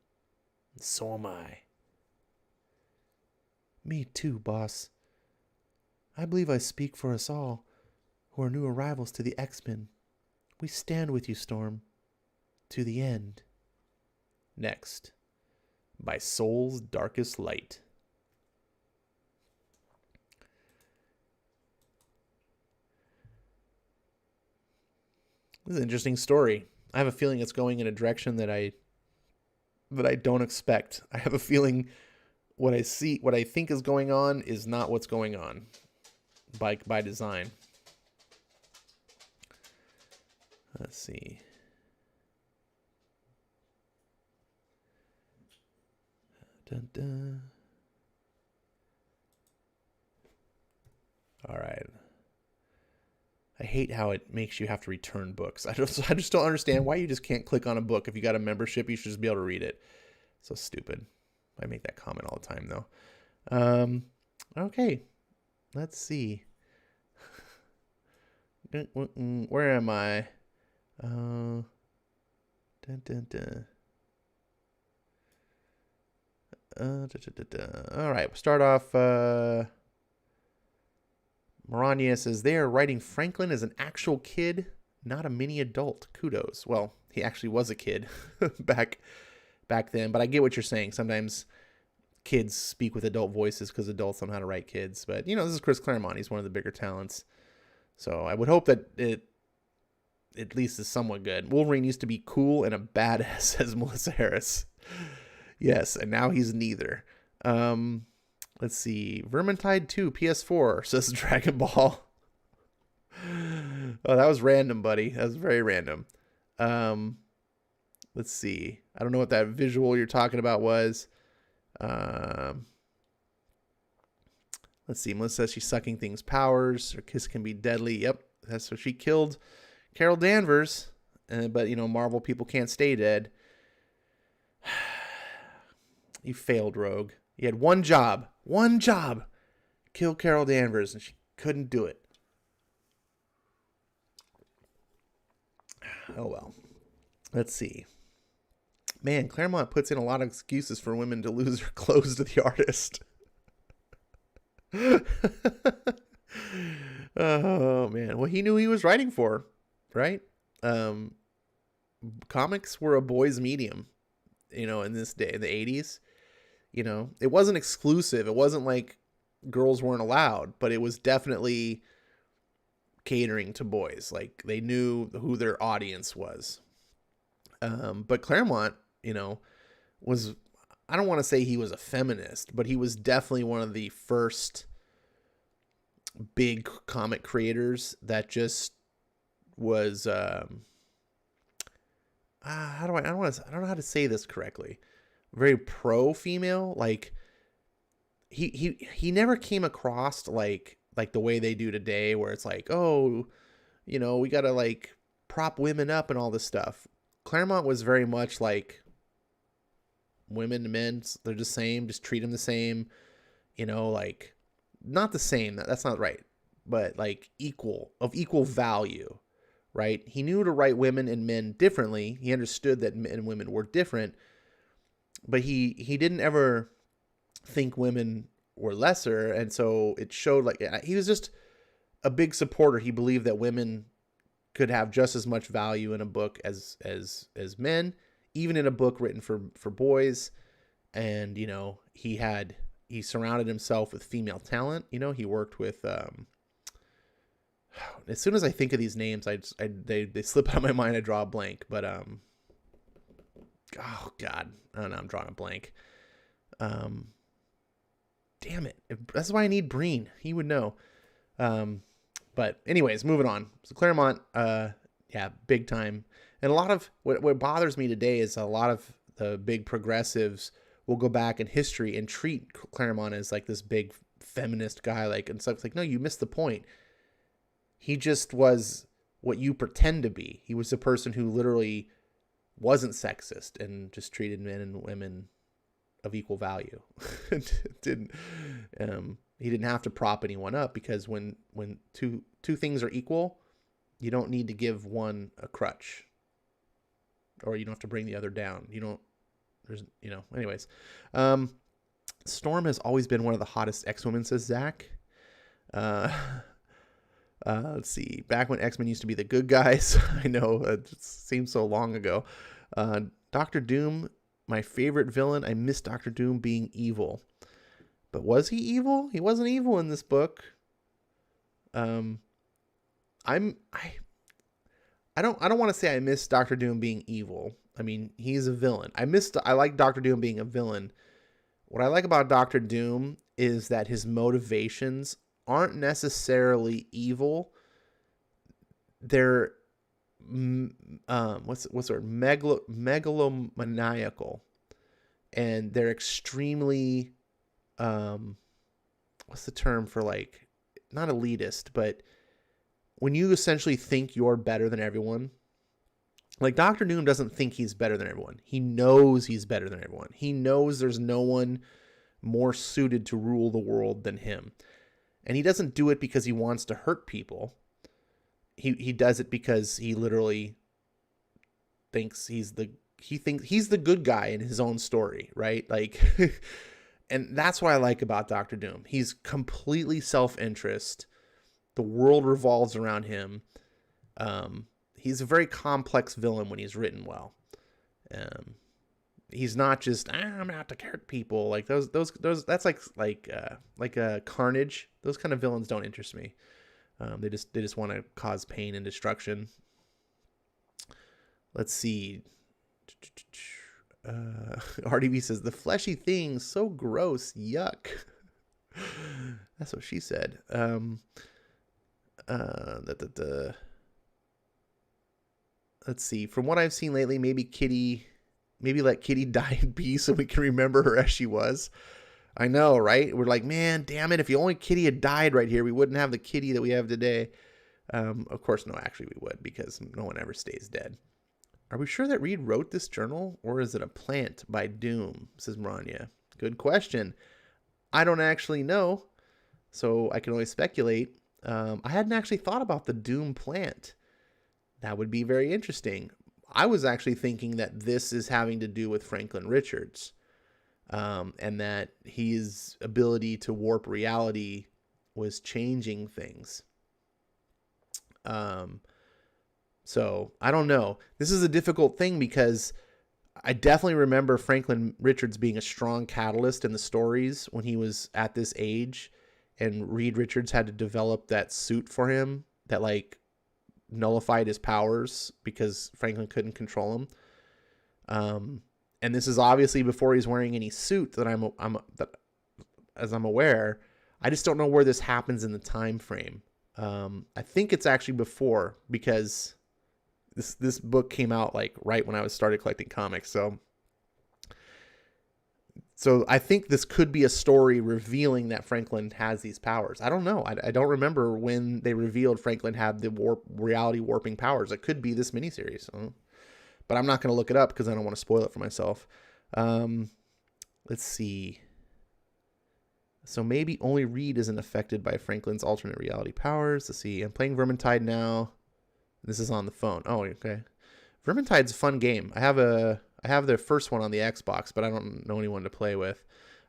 So am I. Me too, boss. I believe I speak for us all, who are new arrivals to the X-Men. We stand with you, Storm, to the end. Next, by Soul's Darkest Light. This is an interesting story. I have a feeling it's going in a direction that I don't expect. I have a feeling what I think is going on is not what's going on by design. Let's see. Dun, dun. All right. I hate how it makes you have to return books. I just don't understand why you just can't click on a book. If you got a membership, you should just be able to read it. So stupid. I make that comment all the time, though. Okay. Let's see. Where am I? Dun, dun, dun. All right, we'll start off. Marania says they are writing Franklin as an actual kid, not a mini adult. Kudos. Well, he actually was a kid back then, but I get what you're saying. Sometimes kids speak with adult voices because adults don't know how to write kids. But this is Chris Claremont. He's one of the bigger talents. So I would hope that it at least is somewhat good. Wolverine used to be cool and a badass, says Melissa Harris. Yes, and now he's neither. Let's see. Vermintide 2, PS4, says Dragon Ball. Oh, that was random, buddy. That was very random. Let's see. I don't know what that visual you're talking about was. Let's see. Melissa says she's sucking things powers. Her kiss can be deadly. Yep, that's what she killed Carol Danvers. But, Marvel people can't stay dead. You failed, Rogue. You had one job. Kill Carol Danvers, and she couldn't do it. Oh, well. Let's see. Man, Claremont puts in a lot of excuses for women to lose their clothes to the artist. Oh, man. Well, he knew he was writing for, right? Comics were a boys' medium, in this day, in the 80s. It wasn't exclusive. It wasn't like girls weren't allowed, but it was definitely catering to boys. Like, they knew who their audience was. But Claremont, was, I don't want to say he was a feminist, but he was definitely one of the first big comic creators that just was, I don't know how to say this correctly. Very pro female. Like, he never came across like the way they do today, where it's like, oh, we gotta like prop women up and all this stuff. Claremont was very much like women and men, they're the same, just treat them the same, like, not the same, that's not right, but like equal value, right? He knew to write women and men differently. He understood that men and women were different, but he didn't ever think women were lesser. And so it showed, like, he was just a big supporter. He believed that women could have just as much value in a book as men, even in a book written for boys. And, he surrounded himself with female talent. He worked with, as soon as I think of these names, they slip out of my mind. I draw a blank, but, oh God, I don't know. I'm drawing a blank. Damn it. That's why I need Breen. He would know. But anyways, moving on. So Claremont, big time. And a lot of what bothers me today is a lot of the big progressives will go back in history and treat Claremont as like this big feminist guy, like, and stuff. It's like, no, you missed the point. He just was what you pretend to be. He was a person who literally wasn't sexist and just treated men and women of equal value. He didn't have to prop anyone up, because when two things are equal, you don't need to give one a crutch, or you don't have to bring the other down. Anyways. Storm has always been one of the hottest X-Women, says Zach. Let's see. Back when X-Men used to be the good guys. I know, it seems so long ago. Dr. Doom, my favorite villain. I miss Dr. Doom being evil. But was he evil? He wasn't evil in this book. I don't want to say I miss Dr. Doom being evil. I mean, he's a villain. I like Dr. Doom being a villain. What I like about Dr. Doom is that his motivations aren't necessarily evil. They're what's the word? Megalomaniacal. and they're extremely, what's the term for, like, not elitist, but when you essentially think you're better than everyone. Like, Doctor Doom doesn't think he's better than everyone. He knows he's better than everyone. He knows there's no one more suited to rule the world than him. And he doesn't do it because he wants to hurt people. He does it because he literally thinks he's the good guy in his own story, right? Like, and that's what I like about Doctor Doom. He's completely self-interest. The world revolves around him. He's a very complex villain when he's written well. He's not just, I'm out to hurt people. Like those that's like Carnage. Those kind of villains don't interest me. They just want to cause pain and destruction. Let's see. RDB says the fleshy thing so gross, yuck. That's what she said. Let's see. From what I've seen lately, maybe let Kitty die in peace so we can remember her as she was. I know, right? We're like, man, damn it. If only Kitty had died right here, we wouldn't have the Kitty that we have today. Of course, no, actually we would, because no one ever stays dead. Are we sure that Reed wrote this journal, or is it a plant by Doom? Says Maranya. Good question. I don't actually know, so I can only speculate. I hadn't actually thought about the Doom plant. That would be very interesting. I was actually thinking that this is having to do with Franklin Richards, and that his ability to warp reality was changing things. So I don't know. This is a difficult thing because I definitely remember Franklin Richards being a strong catalyst in the stories when he was at this age, and Reed Richards had to develop that suit for him that like nullified his powers because Franklin couldn't control him. And this is obviously before he's wearing any suit as I'm aware. I just don't know where this happens in the time frame. I think it's actually before, because this book came out like right when I started collecting comics. So I think this could be a story revealing that Franklin has these powers. I don't know. I don't remember when they revealed Franklin had the reality warping powers. It could be this miniseries. But I'm not going to look it up because I don't want to spoil it for myself. Let's see. So maybe only Reed isn't affected by Franklin's alternate reality powers. Let's see. I'm playing Vermintide now. This is on the phone. Oh, okay. Vermintide's a fun game. I have the first one on the Xbox, but I don't know anyone to play with.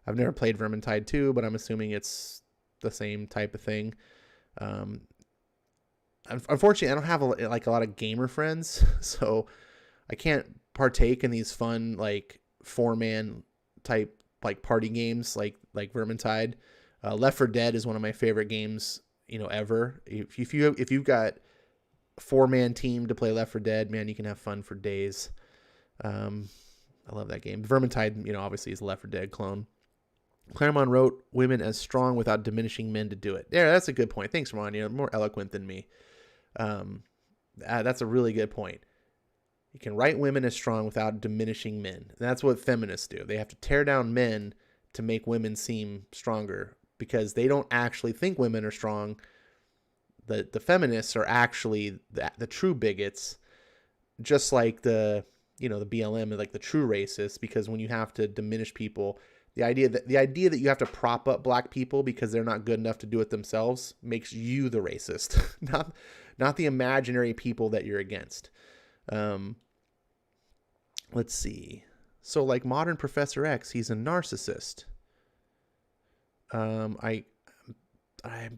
I've never played Vermintide 2, but I'm assuming it's the same type of thing. Unfortunately, I don't have a lot of gamer friends, so I can't partake in these fun like 4-man type like party games like Vermintide. Left 4 Dead is one of my favorite games, ever. If you've got a 4-man team to play Left 4 Dead, man, you can have fun for days. I love that game. Vermintide, obviously is a Left 4 Dead clone. Claremont wrote women as strong without diminishing men to do it. Yeah, that's a good point. Thanks, Ron. You're more eloquent than me. That's a really good point. You can write women as strong without diminishing men. That's what feminists do. They have to tear down men to make women seem stronger because they don't actually think women are strong. The feminists are actually the true bigots, just like the BLM, like the true racists, because when you have to diminish people, the idea that you have to prop up black people because they're not good enough to do it themselves makes you the racist, not the imaginary people that you're against. Let's see. So like modern Professor X, he's a narcissist. I'm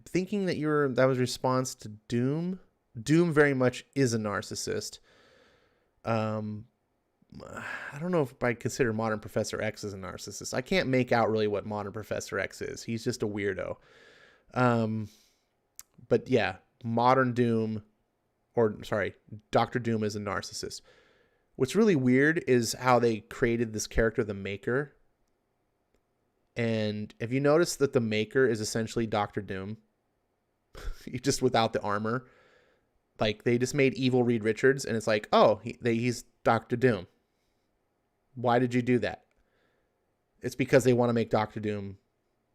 thinking that was response to Doom. Doom very much is a narcissist. I don't know if I consider modern Professor X as a narcissist. I can't make out really what modern Professor X is. He's just a weirdo. But yeah, Dr. Doom is a narcissist. What's really weird is how they created this character, the Maker. And have you noticed that the Maker is essentially Dr. Doom? Just without the armor. Like, they just made evil Reed Richards, and it's like, oh, he's Dr. Doom. Why did you do that? it's because they want to make Doctor Doom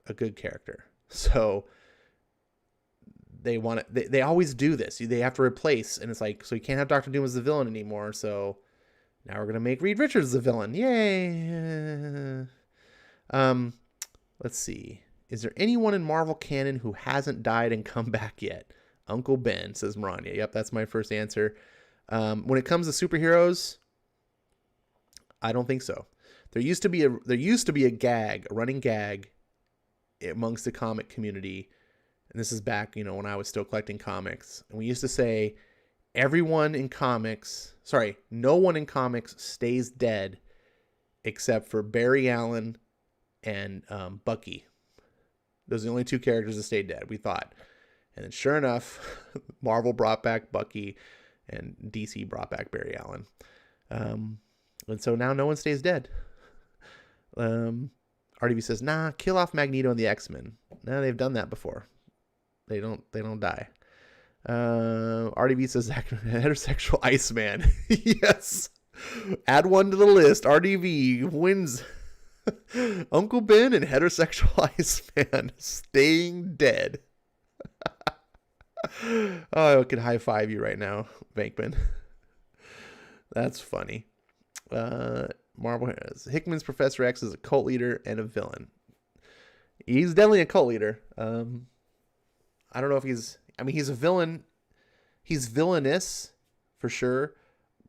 a good character. So they want to, they always do this. They have to replace, and it's like, so you can't have Doctor Doom as the villain anymore. So now we're going to make Reed Richards the villain. Yay. Let's see. Is there anyone in Marvel canon who hasn't died and come back yet? Uncle Ben, says Marania. Yep, that's my first answer. When it comes to superheroes, I don't think so. There used to be a gag, a running gag amongst the comic community. And this is back, when I was still collecting comics. And we used to say no one in comics stays dead except for Barry Allen and Bucky. Those are the only two characters that stayed dead, we thought. And then sure enough, Marvel brought back Bucky and DC brought back Barry Allen. And so now no one stays dead. RDB says, nah, kill off Magneto and the X-Men. No, they've done that before. They don't die. RDB says heterosexual Iceman. Yes. Add one to the list. RDB wins. Uncle Ben and heterosexual Iceman staying dead. Oh, I could high five you right now, Bankman. That's funny. Marvel has Hickman's Professor X is a cult leader and a villain. He's definitely a cult leader. I don't know if he's a villain. He's villainous for sure,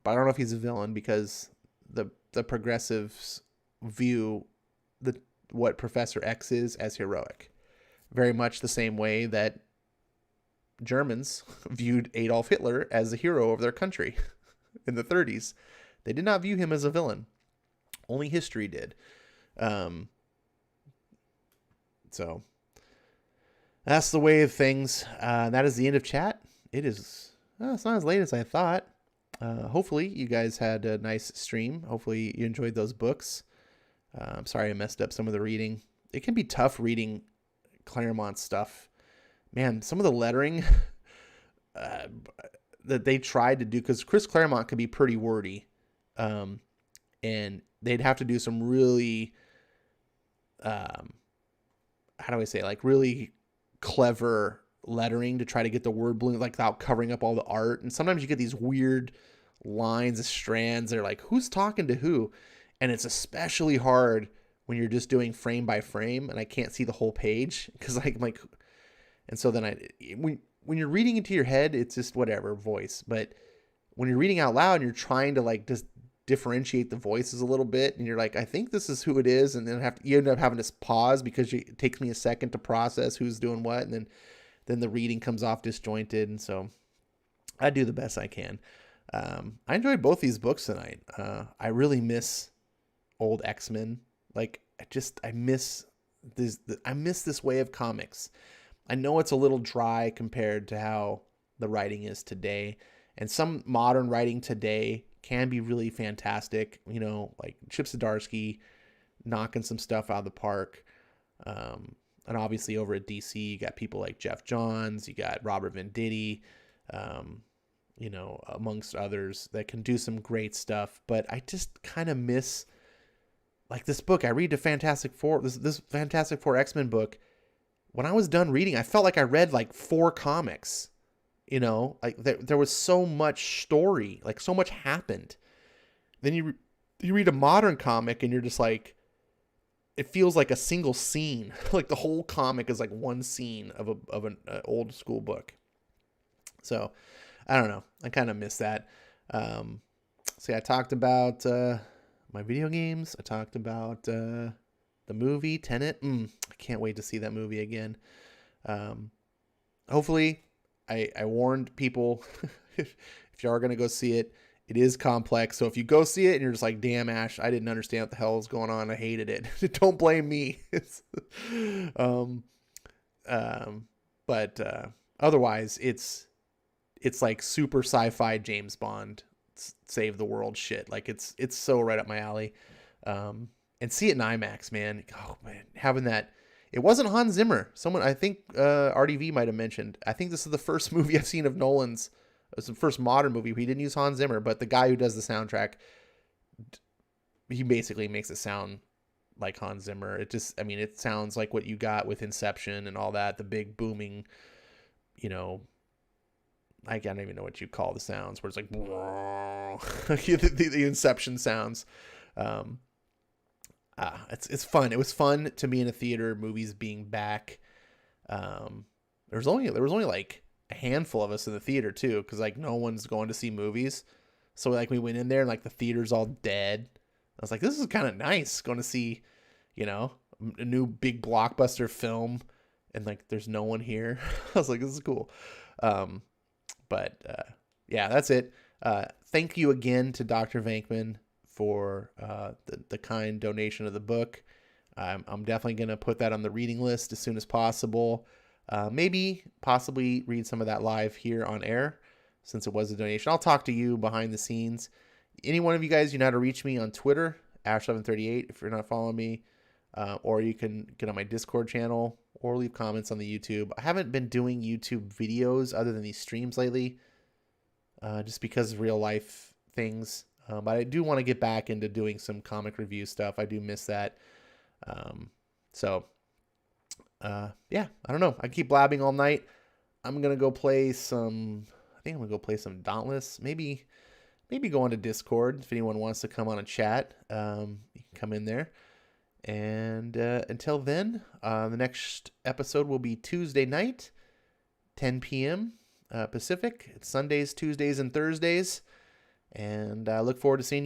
but I don't know if he's a villain because the progressives view what Professor X is as heroic. Very much the same way that Germans viewed Adolf Hitler as a hero of their country in the 30s. They did not view him as a villain. Only history did. So that's the way of things. That is the end of chat. It's not as late as I thought. Hopefully you guys had a nice stream. Hopefully you enjoyed those books. I'm sorry I messed up some of the reading. It can be tough reading Claremont stuff. Man, some of the lettering that they tried to do, because Chris Claremont could be pretty wordy. And they'd have to do some really, how do I say, like really clever lettering to try to get the word balloon, like without covering up all the art. And sometimes you get these weird lines and strands. They're like, who's talking to who? And it's especially hard when you're just doing frame by frame and I can't see the whole page because like, and so then when you're reading into your head, it's just whatever voice. But when you're reading out loud and you're trying to like just differentiate the voices a little bit and you're like, I think this is who it is. And then you end up having to pause because it takes me a second to process who's doing what. And then the reading comes off disjointed. And so I do the best I can. I enjoyed both these books tonight. I really miss old X-Men. Like I miss this way of comics. I know it's a little dry compared to how the writing is today. And some modern writing today can be really fantastic. Like Chip Zdarsky knocking some stuff out of the park. And obviously over at DC, you got people like Jeff Johns, you got Robert Venditti, amongst others that can do some great stuff. But I just kind of miss like this book. I read the Fantastic Four, this Fantastic Four X-Men book. When I was done reading, I felt like I read like 4 comics, like there was so much story, like so much happened. Then you read a modern comic and you're just like, it feels like a single scene. Like the whole comic is like one scene of an old school book. So I don't know. I kind of miss that. So I talked about my video games. I talked about the movie Tenet. I can't wait to see that movie again. Hopefully, I warned people if you are going to go see it, it is complex. So if you go see it and you're just like, damn, Ash, I didn't understand what the hell is going on. I hated it. Don't blame me. But otherwise, it's like super sci-fi James Bond save the world shit. Like it's so right up my alley. And see it in IMAX, man. Oh man, having that. It wasn't Hans Zimmer. Someone, I think RDV might have mentioned. I think this is the first movie I've seen of Nolan's. It's the first modern movie. He didn't use Hans Zimmer, but the guy who does the soundtrack, he basically makes it sound like Hans Zimmer. It just, I mean, it sounds like what you got with Inception and all that, the big booming, you know, I don't even know what you call the sounds where it's like the Inception sounds. It's fun. It was fun to be in a theater, movies being back. There was only like a handful of us in the theater too, because like no one's going to see movies. So like we went in there and like the theater's all dead. I was like, this is kind of nice going to see, you know, a new big blockbuster film, and like there's no one here. I was like, this is cool. But yeah, that's it. Thank you again to Dr. Venkman for the kind donation of the book. I'm definitely going to put that on the reading list as soon as possible. Possibly read some of that live here on air since it was a donation. I'll talk to you behind the scenes. Any one of you guys, you know how to reach me on Twitter, Ash738, if you're not following me, or you can get on my Discord channel or leave comments on the YouTube. I haven't been doing YouTube videos other than these streams lately, just because of real life things. But I do want to get back into doing some comic review stuff. I do miss that. Yeah, I don't know. I keep blabbing all night. I'm going to go play some, I think I'm going to go play some Dauntless. Maybe go on to Discord if anyone wants to come on and chat. You can come in there. And until then, the next episode will be Tuesday night, 10 p.m. Pacific. It's Sundays, Tuesdays, and Thursdays. And I look forward to seeing you all